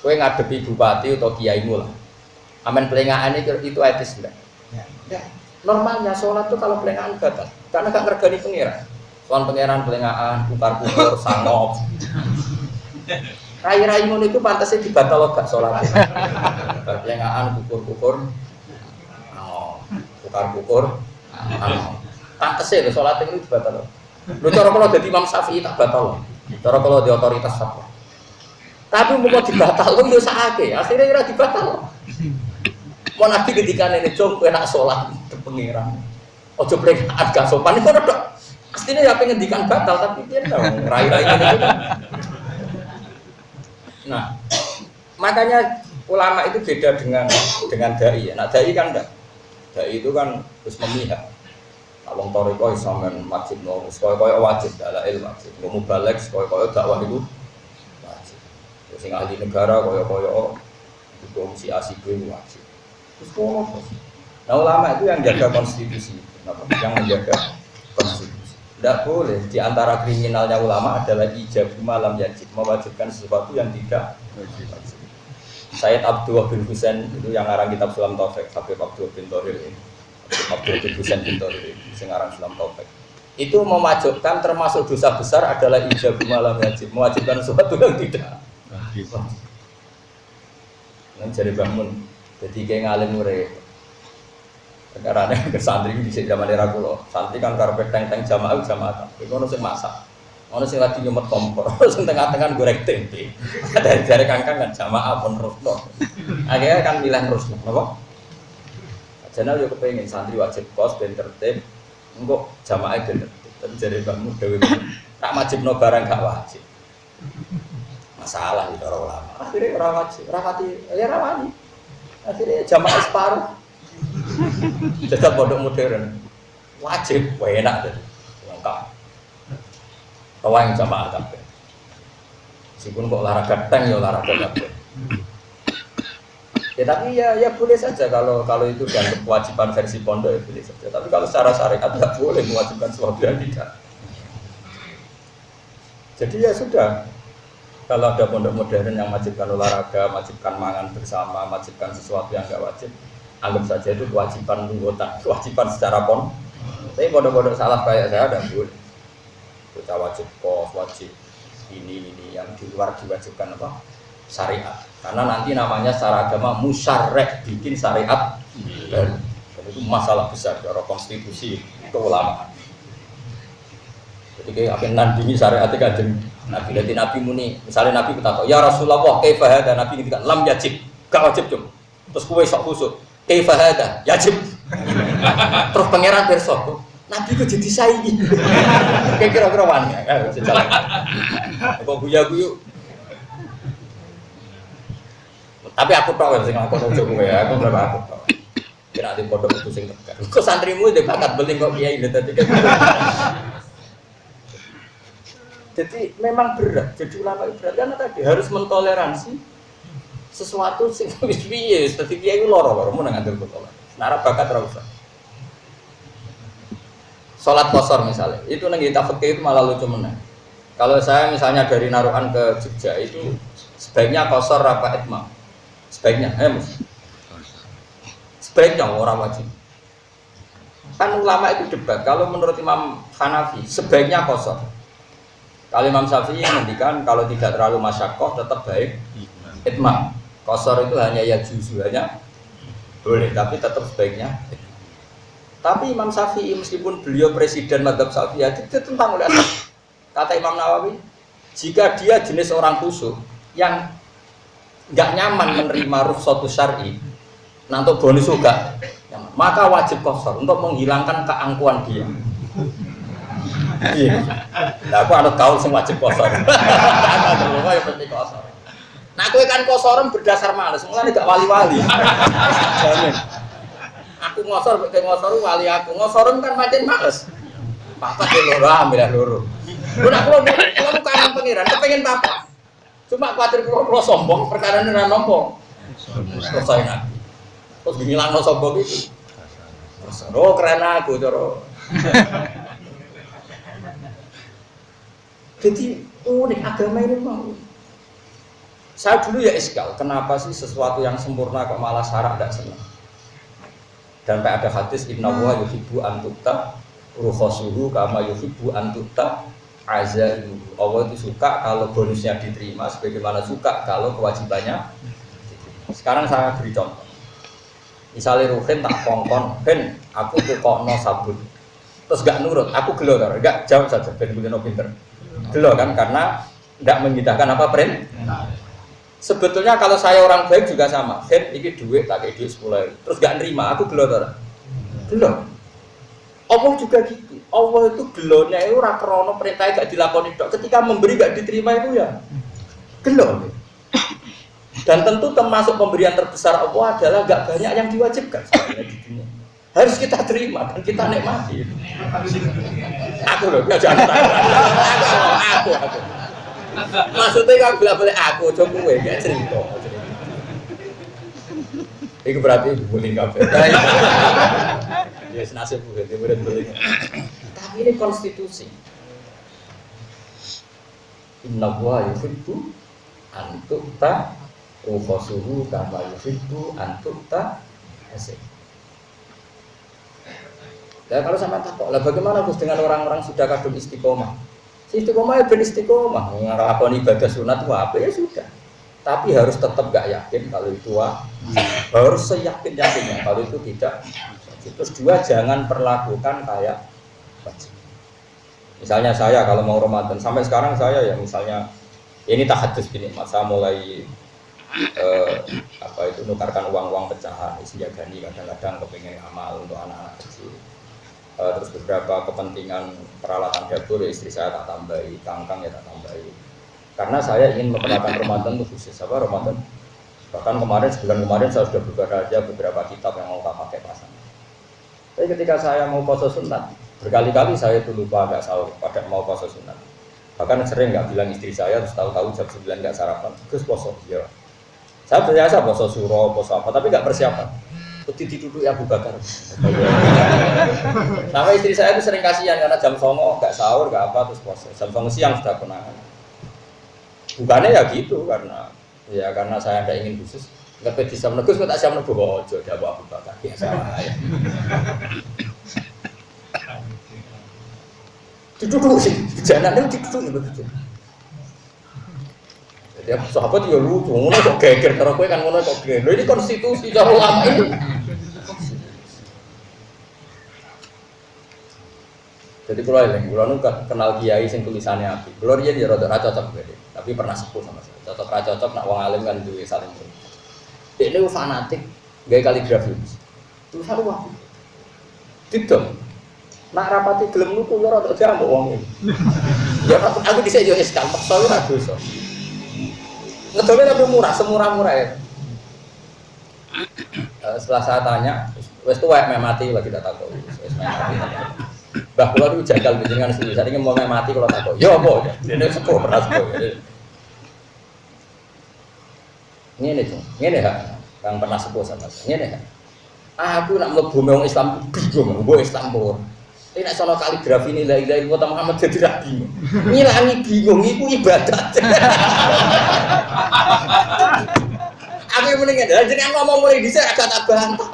Kowe ngadepi bupati atau kiaimu lah. Amen pelengahan itu etis enggak? Ya. Normalnya sholat itu kalau pelengahan batal karena gak ngergani pengiran. Soal pengiran pelengahan, kukar-kukur, sangop. Rai-rai ngono itu pantasnya dibatal gak sholat. Berpelengahan, kukur-kukur, kukar-kukur, pantasnya lho sholat itu dibatal. Lu cara kalau jadi Imam Syafi'i tak batal. Cara kalau di otoritas fatwa. Tapi mau dibatal lu yo sakake, akhirnya ora dibatal. Mau Nabi ketika ini jom enak sholat di pengiran. Ojo pelengahan gak sopan itu ada. Pastinya ya pengen ngendikan batal tapi dia rai-rai gitu. Nah, makanya ulama itu beda dengan dai ya. Nah, dai kan enggak. Dai itu kan terus memihak. Wong toriko sampean wajib no, koyo wajib adalah ilmu wajib. Mau balik koyo dakwah itu wajib. Terus sing ahli negara koyo fungsi ASIB wajib. Terus kok. Nah, ulama itu yang jaga konstitusi, yang menjaga konstitusi. Tidak boleh, di antara kriminalnya ulama adalah ijab malam yajib, mewajibkan sesuatu yang tidak wajib. Sayyid Abdullah bin Husain itu yang ngarang kitab Sulam Taufik, Habib Abdullah bin Tohir ini. Abdullah bin Husain bin Tohir ini, yang ngarang Sulam Taufik. Itu mewajibkan termasuk dosa besar adalah ijab malam yajib, mewajibkan sesuatu yang tidak wajib. Nah, jadi bangun, jadi kayak ngalim murid. Karena ke santri di zaman era kulo, santri kan karpet teng-teng jamaah, itu harus masak. Ono sing lagi nyumet kompor, sing tengah-tengah goreng tempe. Dari kangkang kan jamaah pun rusno. Akhirnya kan milih rusno, apa? Jenal yo kepengin santri wajib kos ben tertib. Engko jamaah ben tertib. Tapi jare kamu dhewe tak wajibno barang gak wajib. Masalah itu orang ulama. Akhirnya ora wajib, ora pati, ya ora wani. Akhirnya jamaah separuh. Jajal pondok modern. Wajib, enak deh. Lengkap. Kawan jamaah kabeh. Meskipun kok olahraga tank ya olahraga kabeh. Ya tapi ya boleh saja kalau itu dianggap kewajiban versi pondok ya boleh saja. Tapi kalau secara syariat tidak boleh mewajibkan sesuatu yang tidak. Jadi ya sudah. Kalau ada pondok modern yang wajibkan olahraga, wajibkan mangan bersama, wajibkan sesuatu yang enggak wajib, anggap saja itu kewajiban anggota, kewajiban secara pondok. Tapi pondok-pondok salaf kayak saya tidak boleh. Kita wajib kos, wajib ini yang di luar diwajibkan apa? Syariat. Karena nanti namanya secara agama musyarrek, bikin syariat dan itu masalah besar cara konstitusi keulamaan. Jadi kayak apa nandingi syariat itu kan Nabi dari Nabi muni, misalnya Nabi berkata, ya Rasulullah, kaifa hada? Nabi ngendikan lam yajib, gak wajib cum. Terus kowe sok khusuk, kaifa hada? Yajib. Terus pangeran pirsa, Nabi kok jadi saiki. Kira-kira wani ya, sejalan. Kok guyu-guyu. Tapi aku tok sing ngakon ojo kowe ya, aku berapa aku tok. Kira di pondok itu sing tegar. Kok santrimu ndek bakat beling kok kiai lho tadi kan. Jadi memang berat. Jadi ulama itu berat karena tadi harus mentoleransi sesuatu sing wis piye, dadi kiai ku loro-loro mun ngandel kok. Nara bakat ra usah. Sholat qashar misalnya, itu nang kita fikih itu malah lucu meneh. Kalau saya misalnya dari Narukan ke Jogja itu sebaiknya qashar apa itmam? Sebaiknya, sebaiknya orang wajib. Kan ulama itu debat. Kalau menurut Imam Hanafi sebaiknya qashar. Kalau Imam Syafi'i menghentikan kalau tidak terlalu masyaqqah tetap baik itmam. Qashar itu hanya ya juzu hanya boleh, tapi tetap sebaiknya. Tapi Imam Syafi'i meskipun beliau presiden mazhab Syafi'i itu tentang oleh kata Imam Nawawi, jika dia jenis orang khusyuk yang nggak nyaman menerima rukhsatus syar'i, nanti bonus juga, maka wajib qashar untuk menghilangkan keangkuhan dia. Iya, nah aku ada kaul yang wajib qashar. Ada dulu yang penting qashar. Nah aku kan qasharan berdasar males, mulai nggak wali-wali. Jamin. Aku ngosor, pakai ngosor wali aku ngosorin kan makin males. Papa dia loro, ambil loro. Lu nak kalau kangen pengiran, kepengen papa. Cuma khawatir kalau sombong, perkara ini nggak nombong. Selesai nanti. Terus bilang no sombong itu. Oh keren aku coro. Jadi unik agama ini mau. Saya dulu ya iskal, kenapa sih sesuatu yang sempurna kok malah syarat tidak senang? Dan ada hadis inna wa yuhibbu an tukta rukhasuhu kama yuhibbu an tukta azaihu. Allah itu suka kalau bonusnya diterima sebagaimana suka kalau kewajibannya diterima. Sekarang saya beri contoh. Misalnya Ruhin tak kongkon, Ben, aku tukokno sabun. Terus gak nurut, aku gelo tar, gak jawab saja Ben kulino pinter. Gelo kan karena tidak mengindahkan apa perintah. Sebetulnya kalau saya orang baik juga sama. Ben, ini duit, tak kayak duit 10.000. Terus gak nerima, aku gelo tar. Gelo. Allah juga gitu. Allah itu gelonya itu ora krana perintahnya gak dilakoni tok. Ketika memberi gak diterima itu ya gelo. Dan tentu termasuk pemberian terbesar Allah adalah gak banyak yang diwajibkan sebenarnya di dunia. Harus kita terima dan kita nikmati. Aku loh, jangan aku. Maksudnya kan boleh aku, coba gue gak cerita. Itu berarti boleh kafe. Ya senasib gue, boleh. Tapi ini konstitusi. Inna wa yuhibbu an tu'ta rukhasuhu kama yuhibbu an tu'ta asih. Ya kalau sama takut, lah bagaimana Gus dengan orang-orang sudah kadung istiqomah? Si istiqomah ya ben istiqomah, ngelakoni ibadah sunat apa ya sudah. Tapi harus tetap gak yakin kalau itu harus seyakin-yakinnya kalau itu tidak. Terus dua, jangan perlakukan kayak wajib. Misalnya saya kalau mau Ramadan sampai sekarang saya ya misalnya ini tahadus gini, masa mulai nukarkan uang-uang pecahan, istilahnya kadang-kadang kepengen amal untuk anak-anak kecil. Terus beberapa kepentingan peralatan dapur ya istri saya tak tambahi, kangkang ya tak tambahi. Karena saya ingin memperlakukan Ramadan itu khusus Ramadan. Bahkan sebulan kemarin saya sudah buka aja beberapa kitab yang mau tak pakai pasang. Tapi ketika saya mau puasa sunat, berkali-kali saya itu lupa nggak sahur pada mau puasa sunat. Bahkan sering nggak bilang istri saya, terus tahu-tahu jam 9 nggak sarapan, terus puasa ya. Saya biasa puasa suro, puasa apa, tapi nggak persiapan. Duduk ya Abu Bakar. Sama istri saya itu sering kasihan karena jam 09.00 nggak sahur, nggak apa, terus puasa. Jam 09.00 siang sudah konangan. Bukannya ya gitu karena saya tidak ingin khusus. Nggak pede siam negus, tak siam negus ojo dia Abu Bakar biasa ya. Duduk sih, jangan itu duduk begitu. Jadi sahabat ya lucu, ngono kok geger karo kowe kan ngono kok geger. Lho ini konstitusi cara ulama ini. Jadi kalau nu kenal kiai sing tulisannya api. Kalau dia rada ra cocok gede, tapi pernah sepuh sama saya. Cocok ra cocok nak wong alim kan duwe saling. Dia ini fanatik gawe kaligrafi. Tulisan wae. Didom. Nak rapati gelem nuku yo rada diambok wong iki. Ya aku dhisik yo iskal, paksa ora dosa. Ngedome tapi murah, semurah-murah ya. Setelah saya tanya, wes tuwek mati lagi tak tahu. Wes mati. Bah kula niku jagal jenengan sendiri. Saat ini mau mati kalau tak tahu. Yo apa? Dene sepuh pernah sepuh. Ngene to. Ngene ha. Kang pernah sepuh sama saya. Ngene ha. Aku nak mlebu wong Islam bingung, mbok Islam pun. Tapi nek sono kaligrafi ini la ilaha illallah Muhammad jadi ra bingung. Ngilangi bingung iku ibadat. Aku yang mendingan, jadi ngomong mulai dhisik agak tak bantah.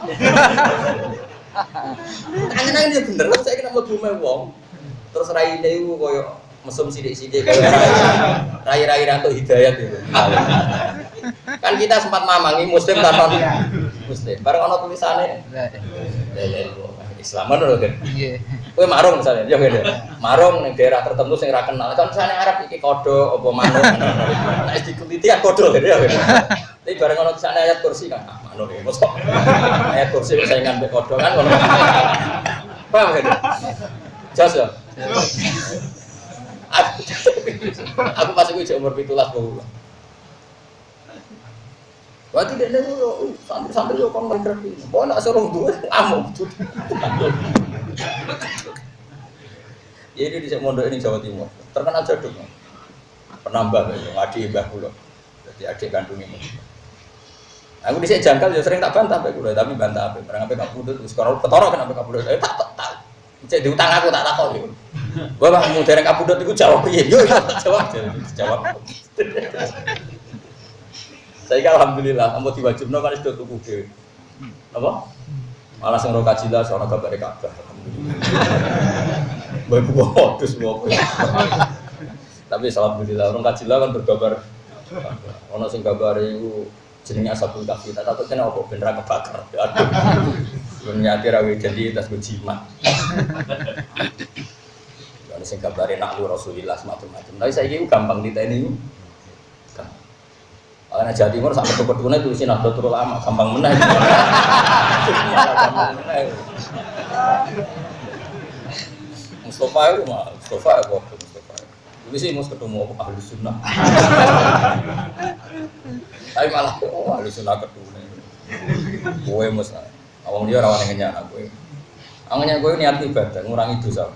Tangan ini bener, saya kena mlebu wong. Terus raine iku koyo mesum sithik-sithik koyo rai-rai ranto hidayat itu. Kan kita sempat mamangi muslim tanpa muslim. Bareng ana tulisane Islaman lho kan. Nggih. Kowe marung misalnya, ya ngene. Marung ning daerah tertentu sing ora kenal. Kan misalnya Arab iki kodho apa manuk. Nek dikuliti ya kodho ya. Tapi bareng ana tulisane ayat kursi kan, manuk iki mosok. Ayat kursi saingan mbek kodho kan ngono. Paham kan? Jas ya. Aku pas iku umur 17 tahun. Wah tidak ada santri-santri yo kon ngerti. Kok nak suruh duwe amuk. Ya ini di mondok ini Jawa Timur. Terkenal jaduk. Penambah ya adik mbah kula. Jadi adik kandung ini. Aku dhisik jangkal ya sering tak bantah mbek kula, tapi bantah ape. Barang ape kapundhut wis karo ketara kenapa kapundhut. Tak. Cek diutang aku tak takon yo. Gua bang mau dereng kapundhut iku jawab piye? Yo jawab. Saya alhamdulillah, ampun diwajibno kan sudah tuku dhewe. Apa? Malah sing ro kajilah sono gambare Ka'bah. Alhamdulillah. Bae modus wae. Tapi alhamdulillah orang kajilah kan bergambar. Ono sing gambare iku jenenge Ashabul Kahfi. Tak takut kena apa ben ra kebakar. Aduh. Nyati ra jadi tas jimat. Ono sing gambare naklu Rasulillah semacam-macam. Tapi saiki gampang diteni. Karena Jawa Timur sampai kebetulan tulisin Nahdlatul Ulama gampang menang. Mustafa itu mah Mustafa. Ini sih mus ketemu ahli sunnah. Tapi malah ahli sunnah ketemu. Gue mus, awang dia rawan yang ngenyak gue. Anginnya gue niat ibadah, ngurangi dosa.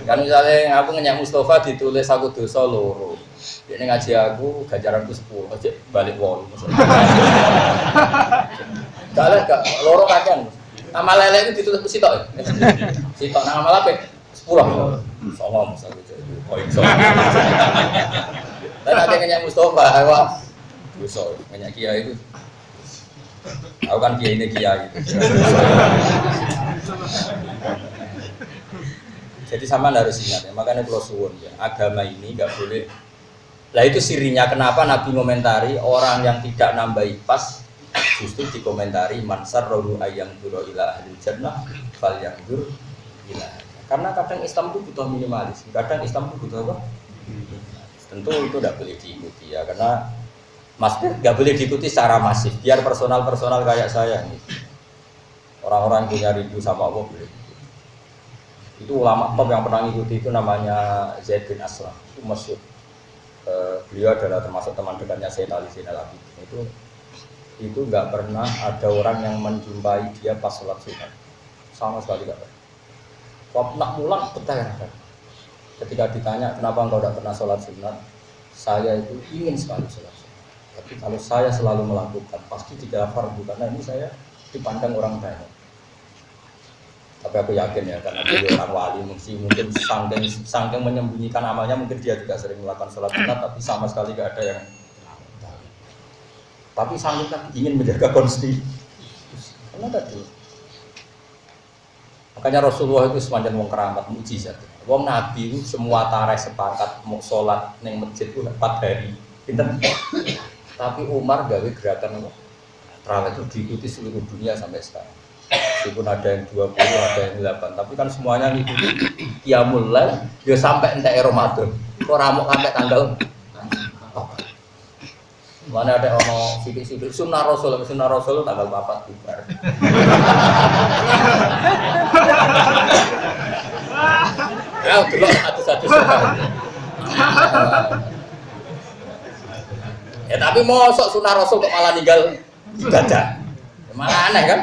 Kan misalnya aku ngenyak Mustafa ditulis aku dosa loro. Ini ngaji aku ganjaranku 10, aja balik wol. Kalau gak loro kakean. Nama lele itu ditulis sitok. Sitok nama apa? 10. Songong misalnya jadi poin songong. Dan ada ngenyak Mustafa, wah, dosa ngenyak kiai itu. Aku kan kiai ini kiai. Jadi sama harus ingat ya, makanya kalau suwun ya, agama ini nggak boleh. Lah itu sirinya kenapa Nabi komentari orang yang tidak nambahi pas justru dikomentari mansar rohu ayang duro ila ahli jannah fal yang dur ila. Karena kadang Islam itu butuh minimalis, kadang Islam itu butuh apa? Tentu itu tidak boleh diikuti ya, karena maksudnya nggak boleh diikuti secara masif. Biar personal kayak saya nih, orang-orang yang punya rindu sama Allah boleh. Itu ulama top yang pernah ngikuti itu namanya Zaid bin Aslam, itu masyhur. Beliau adalah termasuk teman dekatnya Sayyid Ali Zainal Abidin. Itu nggak pernah ada orang yang menjumpai dia pas sholat sunat, sama sekali nggak pernah. Waktu nak pulang bertanya, ketika ditanya kenapa engkau tidak pernah sholat sunat, saya itu ingin sekali sholat sunat. Tapi kalau saya selalu melakukan, pasti tidak fardu karena ini saya dipandang orang banyak. Tapi aku yakin ya, karena dia orang wali mungkin saking menyembunyikan amalnya, mungkin dia juga sering melakukan sholat sunat, tapi sama sekali tidak ada yang. Tapi saking ingin menjaga konstitusi. Karena tadi. Makanya Rasulullah itu semacam wong keramat mukjizat. Wong Nabi itu semua tarikh sepakat mau sholat neng masjid itu 4 hari. Pinter. Tapi Umar gawe gerakan terawih itu diikuti seluruh dunia sampai sekarang. Meskipun ada yang 20, ada yang 8, tapi kan semuanya ngikuti qiyamul lail ya sampai entek Ramadan. Kok ramuk sampai tanggal mana ada ono sidik-sidik sunnah Rasul tanggal 4 bubar. Ya delok satu-satu sunnah. Ya tapi mosok sunnah Rasul kok malah ninggal ibadah. Malah aneh kan?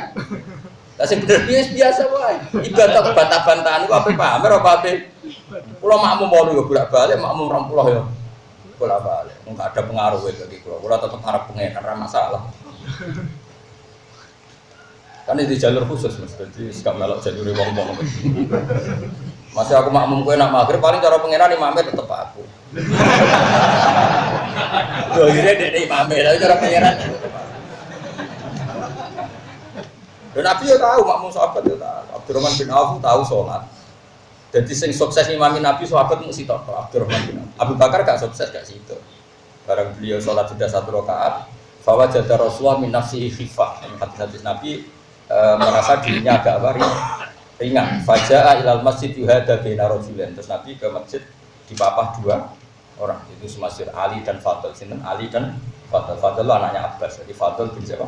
Lah sing bener biasa wae. Ibadah bantah-bantahan iku ape pamer apa ape? Kula makmum mau yo bolak-balik makmum 20 yo. Bolak-balik. Enggak ada pengaruh bagi kula. Kula tetep arep pengen ora masalah. Kan di jalur khusus Mas, jadi gak melok jalur wong-wong. Masih aku makmum kowe nak magrib paling cara pengenan imame tetep aku. Yo ire dek imame, tapi cara pengenan dan Nabi ya tahu, makmum sahabat ya tahu. Abdurrahman bin Auf tahu sholat. Jadi sing sukses imami Nabi sahabat mesti tahu Abdurrahman bin Auf. Abu Bakar gak sukses gak situ. Barang beliau sholat sudah 1 rakaat, bahwa jada Rasulullah min nafsihi khifah. Hadis Nabi merasa dirinya agak ringan. Faja'a ilal masjid yuhada baina rajulain. Terus Nabi ke masjid dipapah 2 orang. Itu semasir Ali dan Fadl. Sinten Ali dan Fadl. Fadl anaknya Abbas. Jadi Fadl bin siapa?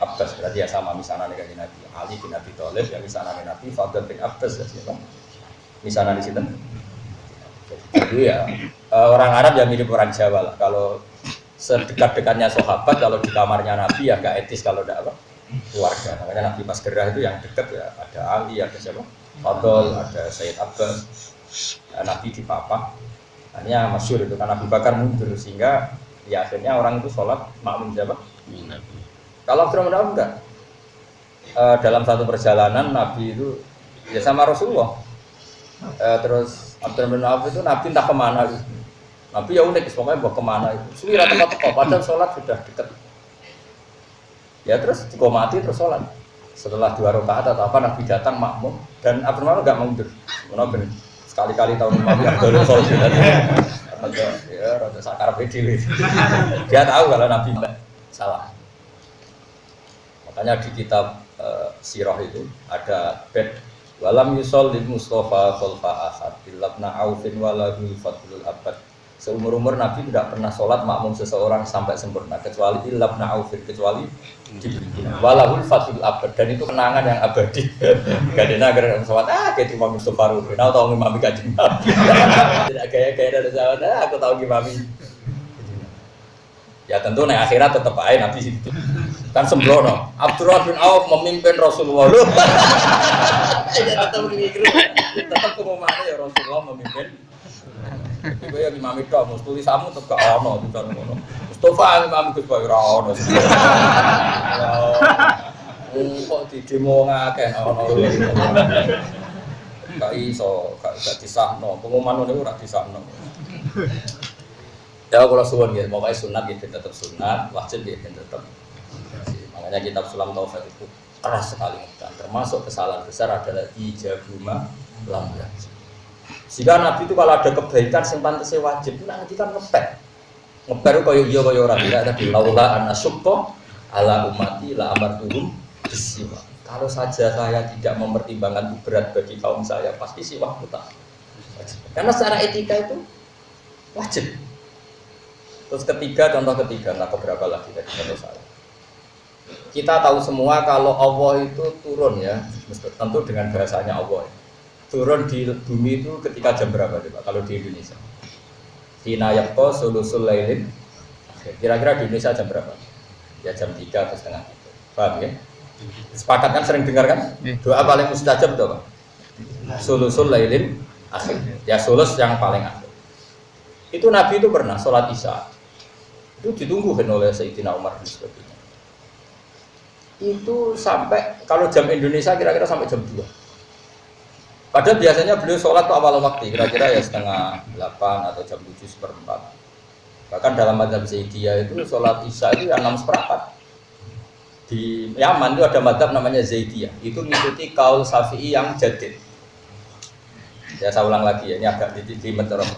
Abbas, berarti ya sama misalnya dengan Nabi Ali bin Abi Thalib, ya misalnya Nabi Fadl bin Abbas ya siapa? Misalnya di situ. Jadi ya orang Arab ya mirip orang Jawa lah. Kalau sedekat-dekatnya sahabat, kalau di kamarnya Nabi ya gak etis kalau tidak apa keluarga. Makanya Nabi pas gerah itu yang dekat ya ada Ali, ada siapa? Fadl, ada Sayyid Abbas. Nabi di papa. Hanya masyhur itu karena Abu Bakar mundur sehingga ya akhirnya orang itu sholat makmum siapa? Nabi. Kalau Abdurrahman bin Auf enggak, dalam satu perjalanan Nabi itu ya sama Rasulullah. Terus Abdurrahman bin Auf itu Nabi entah kemana gitu. Nabi ya unik, pokoknya bawa kemana itu. Suwira tempat-tempat, padahal sholat sudah dekat. Ya terus dikomati terus sholat. Setelah 2 rakaat atau apa Nabi datang makmum dan Abdurrahman enggak mundur. Nabi sekali-kali tahun Nabi Abdurrahman sholat. Ya rada sakar dhewe. Dia tahu kalau Nabi salah. Makanya di kitab sirah itu ada bed walam yusol lil Mustafa khalfa ahad bilabna aufin waladul fadlul abad. Seumur-umur Nabi tidak pernah sholat makmum seseorang sampai sempurna kecuali bilabna aufin, kecuali Jibril waladul fadlul abad, dan itu kenangan yang abadi. Gadena agar sholat kayak Imam Mustafa Ruhin atau Imam Kanjeng Nabi. Tidak gaya-gaya dari sholat aku tahu gimana. Ya tentu nih akhirat tetap aja Nabi situ. Kan sembrono. Abdurrahman bin Auf memimpin Rasulullah. Ya tetap mikir. Tetap pengumumannya ya Rasulullah memimpin. Iku ya imam itu mus tulisanmu tetep gak ono tulisan ngono. Mustofa imam Gus Bayu ora ono. Kok di demo ngakeh ono. Gak iso, gak disahno. Pengumuman ngono ora disahno. Ya kalau suwun gitu, pokoknya sunat gitu tetap sunat, wajib gitu tetap. Makanya kitab Sulam Taufat itu keras sekali, dan termasuk kesalahan besar adalah ijabuma lambat. Jika Nabi itu kalau ada kebaikan yang pantasnya wajib, nanti kan ngepet itu iya kaya orang tidak tadi laula anna syukko ala umati la amartuhum bisiwa. Kalau saja saya tidak mempertimbangkan itu berat bagi kaum saya, pasti siwak muta. Karena secara etika itu wajib. Terus ketiga, contoh ketiga, nggak keberapa lagi tadi contoh saya. Kita tahu semua kalau Allah itu turun ya, tentu dengan bahasanya Allah. Turun di bumi itu ketika jam berapa coba kalau di Indonesia? Hina yaqta sulusul lailin. Kira-kira di Indonesia jam berapa? Ya jam 3 atau setengah 3. Paham ya? Sepakat kan, sering dengar kan? Doa paling mustajab itu apa? Sulusul lailin akhir. Ya sulus yang paling akhir. Itu Nabi itu pernah sholat Isya. Itu ditunggu kan oleh Sayyidina Umar dan sebagainya. Itu sampai kalau jam Indonesia kira-kira sampai jam 2. Padahal biasanya beliau sholat tuh awal waktu, kira-kira ya setengah 8 atau jam 7:04. Bahkan dalam mazhab Zaidiyah itu sholat Isya itu ya 6:04. Di Yaman itu ada mazhab namanya Zaidiyah, itu mengikuti kaul Syafi'i yang jadid. Ya saya ulang lagi ya, ini agak di mentorong.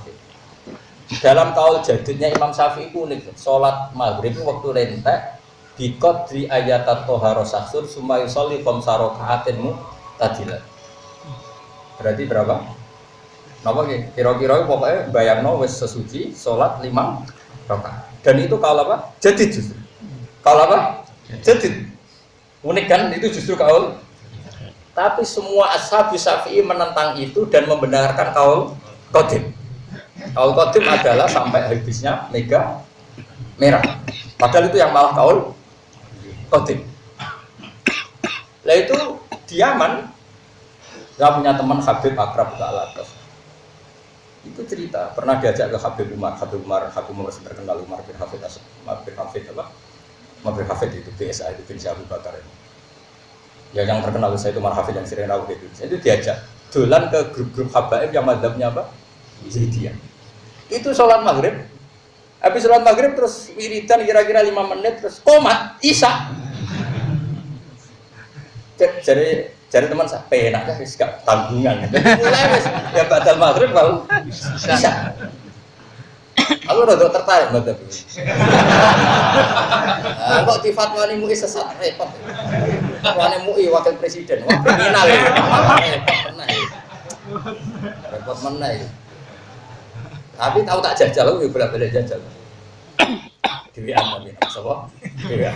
Dalam kaul jadidnya Imam Syafi'i itu unik, sholat maghrib waktu lentek di qadri ayatat toharo saksur summa yusolli khamsa raka'atin mu'tadilat. Berarti berapa? Napa nggih? Kira-kira pokoknya bayangno wis sesuci sholat 5 rakaat. Dan itu kaul apa? Jadid justru. Kaul apa? Jadid. Unik kan? Itu justru kaul. Tapi semua ashab Syafi'i menentang itu dan membenarkan kaul qadim. Kaul qadim adalah sampai habisnya mega merah. Padahal itu yang malah kaul qadim. Lah itu di Yaman, saya punya teman Habib akrab ke Al-Atas. Itu cerita pernah diajak ke Habib Umar terkenal Umar bin Hafid Umar bin Hafid itu BSA itu bin Abu Bakar itu. Ya yang terkenal saya itu Umar Hafid yang sering rawuh itu. Itu diajak dolan ke grup-grup habaib yang mazhabnya apa? Zaidiyah. Itu sholat maghrib. Habis sholat maghrib terus wiridan kira-kira 5 menit terus komat Isya. Jadi teman saya penak ya gak tanggungan. Mulai wis ya batal maghrib kalau Isya. Aku rada tertarik mazhab iki. Kok di fatwani MUI sesat repot. Fatwani MUI wakil presiden, kriminal ya. Repot meneh. Tapi tahu tak jajal aku bolak-balik jajal. Dewean tapi sapa? Dewean.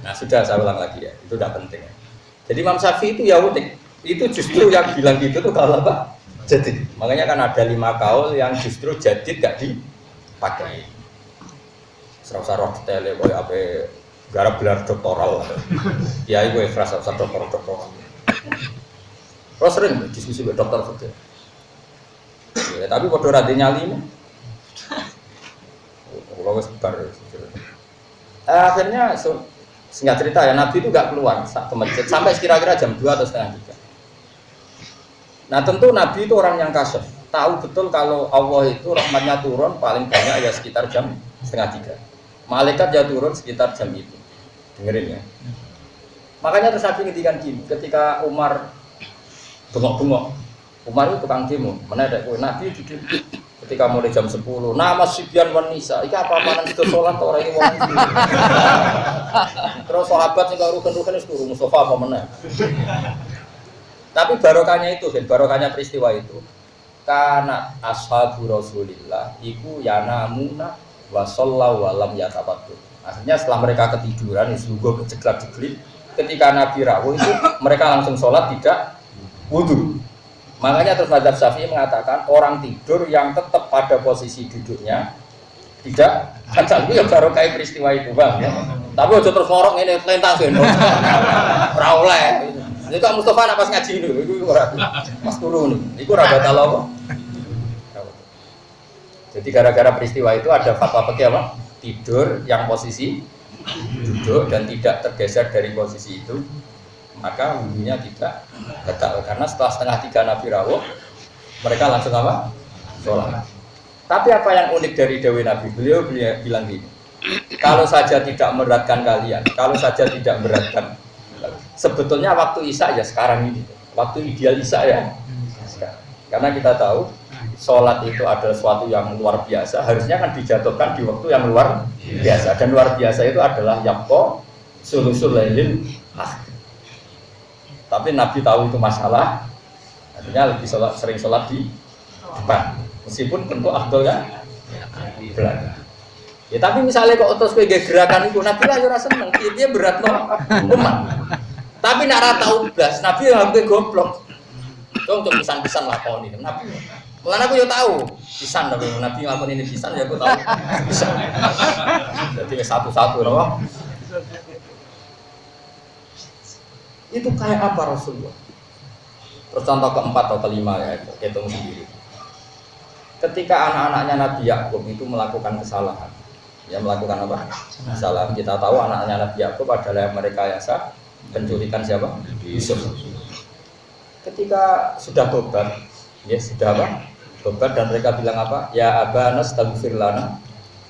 Nah sudah saya ulang lagi ya, itu udah penting ya. Jadi Imam Syafi'i itu ya unik. Itu justru yang bilang gitu tuh kalau apa? Jadid. Makanya kan ada 5 kaul yang justru jadid gak dipakai. Serasa roh detailnya boleh apa garap gelar doktoral. Ya itu ikhlas serasa doktoral. Terus sering diskusi dengan dokter fakir. Ya, tapi pada radhi nyali ini. Kalau sebar. Akhirnya singkat cerita ya Nabi itu gak keluar saat ke masjid sampai kira-kira jam 2 atau setengah 3. Nah tentu Nabi itu orang yang kasih, tahu betul kalau Allah itu rahmatnya turun paling banyak ya sekitar jam setengah 3. Malaikat ya turun sekitar jam itu. Dengerin ya. Makanya terus Nabi ngintikan gini, ketika Umar bengok-bengok, Umar itu tukang demo, mana ada Nabi itu ketika mulai jam 10, nama Sibyan wan Nisa, iki apa-apaan itu sholat orang ini wong. Terus sahabat sing rukun-rukun wis turu Mustafa apa meneh. Tapi barokahnya itu, barokahnya peristiwa itu, karena ashabu Rasulillah iku yanamuna wa shollau wa lam yatafattu. Akhirnya setelah mereka ketiduran,isugo keceklak-ceklik, ketika Nabi rawuh itu mereka langsung sholat tidak wudu. Makanya terus mazhab Syafi'i mengatakan orang tidur yang tetap pada posisi duduknya tidak kan itu ya barokah peristiwa itu bang ya. Tapi aja terus ngorok ini lentang sih, ora oleh. Itu kan Mustafa nak pas ngaji dulu, itu pas turun, itu raga talau. Jadi gara-gara peristiwa itu ada fatwa fikih apa? Tidur yang posisi duduk dan tidak tergeser dari posisi itu, maka wudhunya tidak batal. Karena setelah setengah 3 Nabi rawuh, mereka langsung apa? Sholat. Tapi apa yang unik dari dawuh Nabi? Beliau bilang gini, kalau saja tidak memberatkan kalian, kalau saja tidak memberatkan. Sebetulnya waktu Isya ya sekarang ini, waktu ideal Isya ya sekarang. Karena kita tahu sholat itu adalah sesuatu yang luar biasa, harusnya kan dijatuhkan di waktu yang luar biasa. Dan luar biasa itu adalah yakko sulusul lailil akhir. Tapi Nabi tahu itu masalah, artinya lebih sering sholat di depan. Meskipun tentu afdolnya belakang. Ya tapi misalnya kok otos kowe gerakan iku Nabi lah ora seneng, dia berat no umat. Tapi nek ora tau blas, Nabi yo hampe goblok. Dong untuk pisan-pisan lakoni. Nabi mulane aku yo tahu pisan tapi Nabi ngakoni ini pisan ya aku tahu. Pisan. Jadi satu-satu loh. Itu kayak apa Rasulullah? Terus contoh keempat atau kelima ya, hitung sendiri. Ketika anak-anaknya Nabi Yakub itu melakukan kesalahan, ya melakukan apa? Kesalahan. Kita tahu anak-anaknya Nabi Yakub adalah mereka yang sah penculikan siapa? Yusuf. Ketika sudah tobat, ya sudah apa? Tobat dan mereka bilang apa? Ya abana astaghfir lana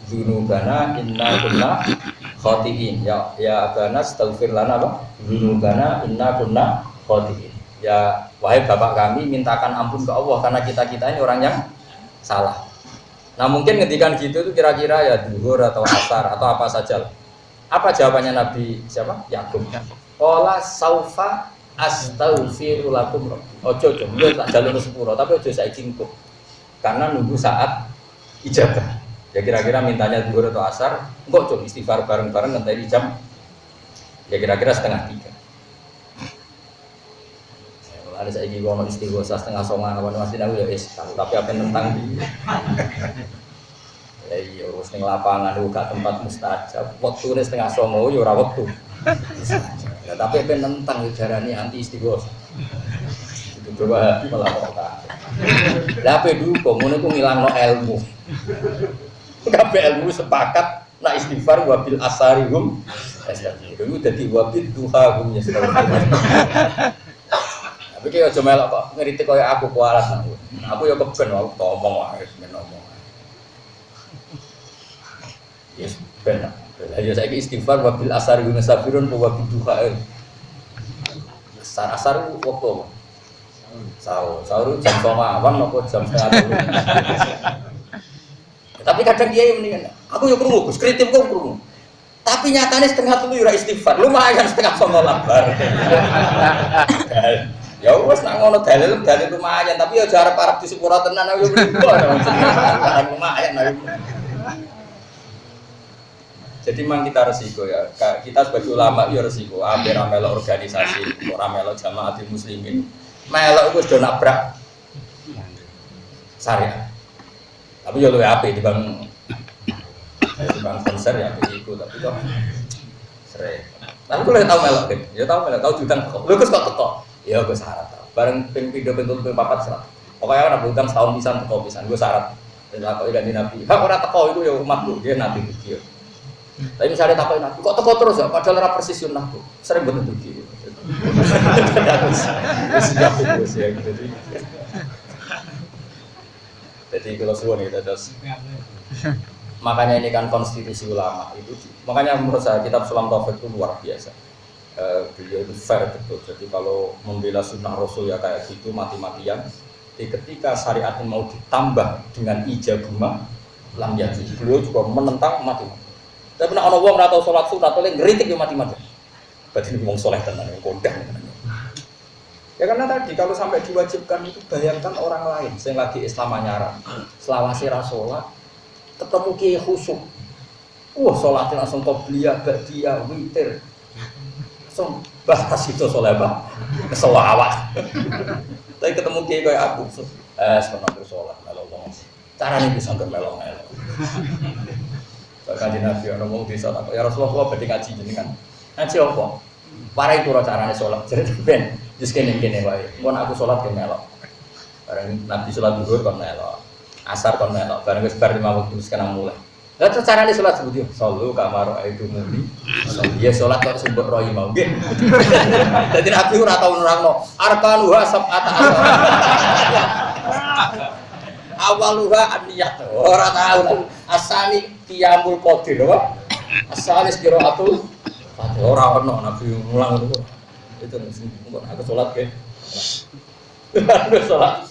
dzunubana inna kunna khotiin. Ya abana astaghfir lana apa? Dzunubana inna kunna khotiin. Ya wahai bapak kami, mintakan ampun ke Allah karena kita-kita ini orang yang salah. Nah mungkin ketika gitu itu kira-kira ya duhur atau asar atau apa saja. Apa jawabannya Nabi siapa? Yakub. Qala saufa astaghfiru lakum. Ojo tak jalur sepuro tapi ojo saiki engko. Karena nunggu saat ijabah. Ya kira-kira mintanya duhur atau asar, engko ojo istighfar bareng-bareng ngenteni jam. Ya kira-kira setengah 3. Ada saya ingin ngomong istighosa setengah songan awan masih aku ya tapi apa tentang di ya iya urus ning lapangan gak tempat mustajab waktu ini setengah songo ya ora wektu ya tapi apa tentang ujarane anti istighosa itu coba melaporkan lah apa dulu ngono iku ngilangno ilmu kabeh ilmu sepakat nak istighfar wabil asarihum itu dadi wabil duhahum ya tapi aja melok kok ngritik kaya aku kualat aku. Aku ya keben aku ngomong wae men ngomong. Yes, ben. Lah ya saiki istighfar wabil asar guna sabirun wa biduha. Asar waktu. Sahur jam 5 awan apa jam 3. Tapi kadang dia mendingan. Aku yo krungu, Gus, kritik kok krungu. Tapi nyatane setengah 3 yo ora istighfar. Lumayan setengah 9 lambar. Ya wes nak ngono dalil lumayan tapi ya arep di sepuro tenan aku yo lumayan. Jadi memang kita resiko ya. Kita sebagai ulama ya resiko. Hampir melok organisasi, ora melok jamaatul muslimin. Melok wis do nabrak syariat. Tapi yo luwih apik dibanding konser ya iku tapi kok sering. Tapi kalau tahu melok kan, ya tahu melok, tahu jutaan kok. Lu kok teko? Ya gue syarat tau. Bareng ping 3 ping 4 syarat. Pokoknya ana utang setahun pisan teko pisan gue syarat. Dan aku ganti Nabi. Hak ora teko iku ya umatku, dia Nabi iki. Tapi misalnya takoki Nabi, kok teko terus ya padahal ora persis sunnahku. Sering bener iki. Siap terus ya gitu. Jadi kalau suwun itu terus. Makanya ini kan konstitusi ulama itu. Makanya menurut saya kitab Sulam Taufik itu luar biasa. Beliau itu fair betul. Jadi kalau membela sunnah Rasul ya kayak gitu mati-matian. Jadi ketika syariat ini mau ditambah dengan ijabuma lam yajid. Beliau juga menentang mati-matian. Tapi nek ana wong ora tau salat sunat oleh ngritik yo mati-matian. Berarti wong saleh tenan yang kondang. Ya karena tadi kalau sampai diwajibkan itu bayangkan orang lain sing lagi Islam anyar, selawase ra salat, ketemu kiai khusyuk. Salatnya langsung qobliyah, ba'diyah, witir. Langsung bahas itu soal apa? Selawat. Tapi ketemu kiai kayak aku, sebenarnya bersolat melo ngomong. Caranya bisa melo. Bahkan di Nabi orang ngomong di sholat. Ya Rasulullah berarti ngaji jenengan. Ngaji apa? Para itu caranya sholat. Jadi ben, just kene wae. Mun aku sholat ke melo. Bareng Nabi sholat zuhur kon melo. Asar kon melo. Bareng wis bar 5 waktu sekarang mulai. Lah terus carane salat sebut yo, sallu kamaro itu muni. Ya salat kok sumbuk rohi mau nggih. Dadi Nabi ora tau nerangno arkanuha sab'ata awaluha an-niyat. Ora tau asani qiyamul qadir apa? Asalis qiraatul Fatihah ora ono Nabi mulang ngono. Itu engko aku salat nggih. Aku salat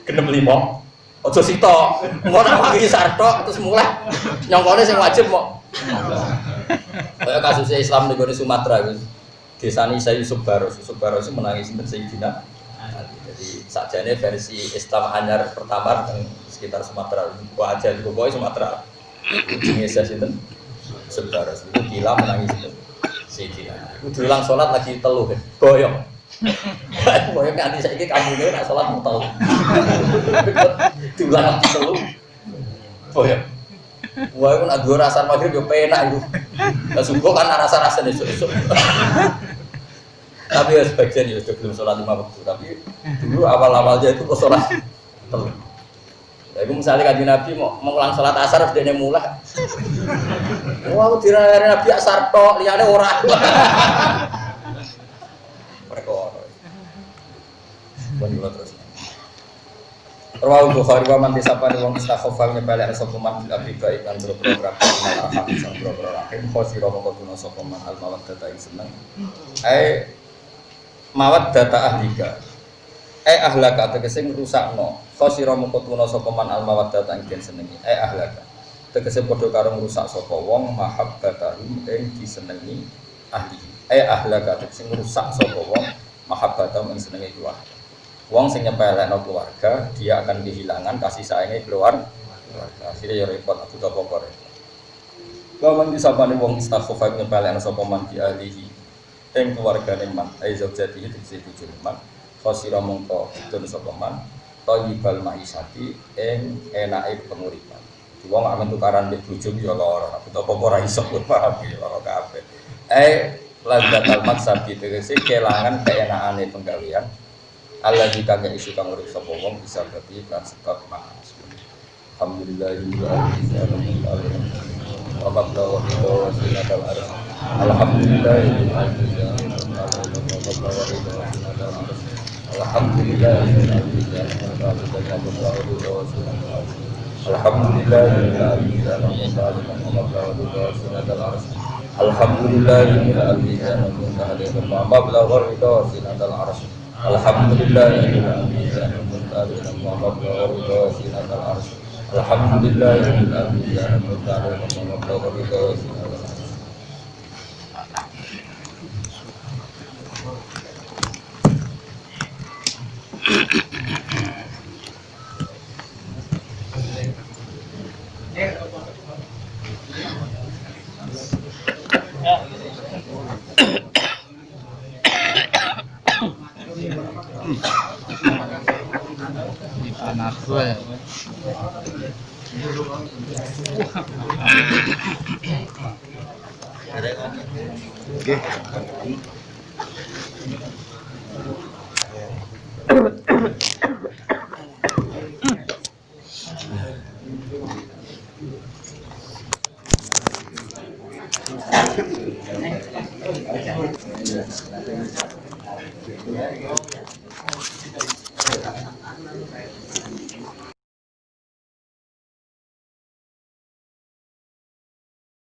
genep 5. Ojo sito, mau nak pagi sarto terus mulai nyongkone sing wajib mau. Kayak kasusnya Islam di Sumatera itu. Desa ini saya Yusuf Baros itu menangis Sayyidina Ali. Jadi sajane versi Islam anyar pertama yang sekitar Sumatera. Wajah di Boboy Sumatera. Ujungnya saya sinten Yusuf Baros itu gila menangis Sayyidina Ali. Udah sholat lagi teluh, boyong. Boyong nanti saya ini kamu ini nak sholat mau teluh. Diulang lagi teluh, boyong. Wah, aku nak dua rasa maghrib yo penak itu. Lah subuh kan rasa-rasa esuk-esuk. Tapi ya sebagian ya sudah belum sholat 5 waktu. Tapi dulu awal-awalnya itu kok sholat telur. Ya itu misalnya kanjeng Nabi mau ngulang sholat asar harus dia mulai. Wah, aku dirare Nabi asar tok, liyane ora. Perkara. Bon terus. Rawahu Bukhari wa man tisapani wong istakhafa nyepelek sapa man bil abriba iklan program alhaq sang program rahim khosira mongko tuna sapa man al mawaddata ing seneng mawaddata ahlika ahlaka tegese ngrusakno khosira mongko tuna sapa man al mawaddata ing den senengi ahlaka tegese padha karo ngrusak sapa wong mahabbatahu ing disenengi ahli ahlaka tegese ngrusak sapa wong mahabbatahu ing senengi keluarga. Wong sing nyepelekno keluarga, dia akan kehilangan kasih sayangnya keluarga. Akhirnya ya repot aku tak pokok. Lawan disapane wong istakhafa nyepelekno sapa man di ahlihi. Ing keluargane man, zaujati tegese bojo man. Khosira mongko dun sapa man, thayyibal maisati ing enake penguripan. Wong amen tukaran mbek bojo ya lara, aku tak pokok ora iso paham ya lara kabeh. Lazzatul maksabi tegese kelangan keenakane penggawean. Allah jika gak isu kang urip sapa wong bisa berarti kan sebab makas. Alhamdulillahirabbil alamin. Wa ba'da wa sinatal arsh. Alhamdulillahirabbil alamin. Alhamdulillahirabbil alamin. Alhamdulillah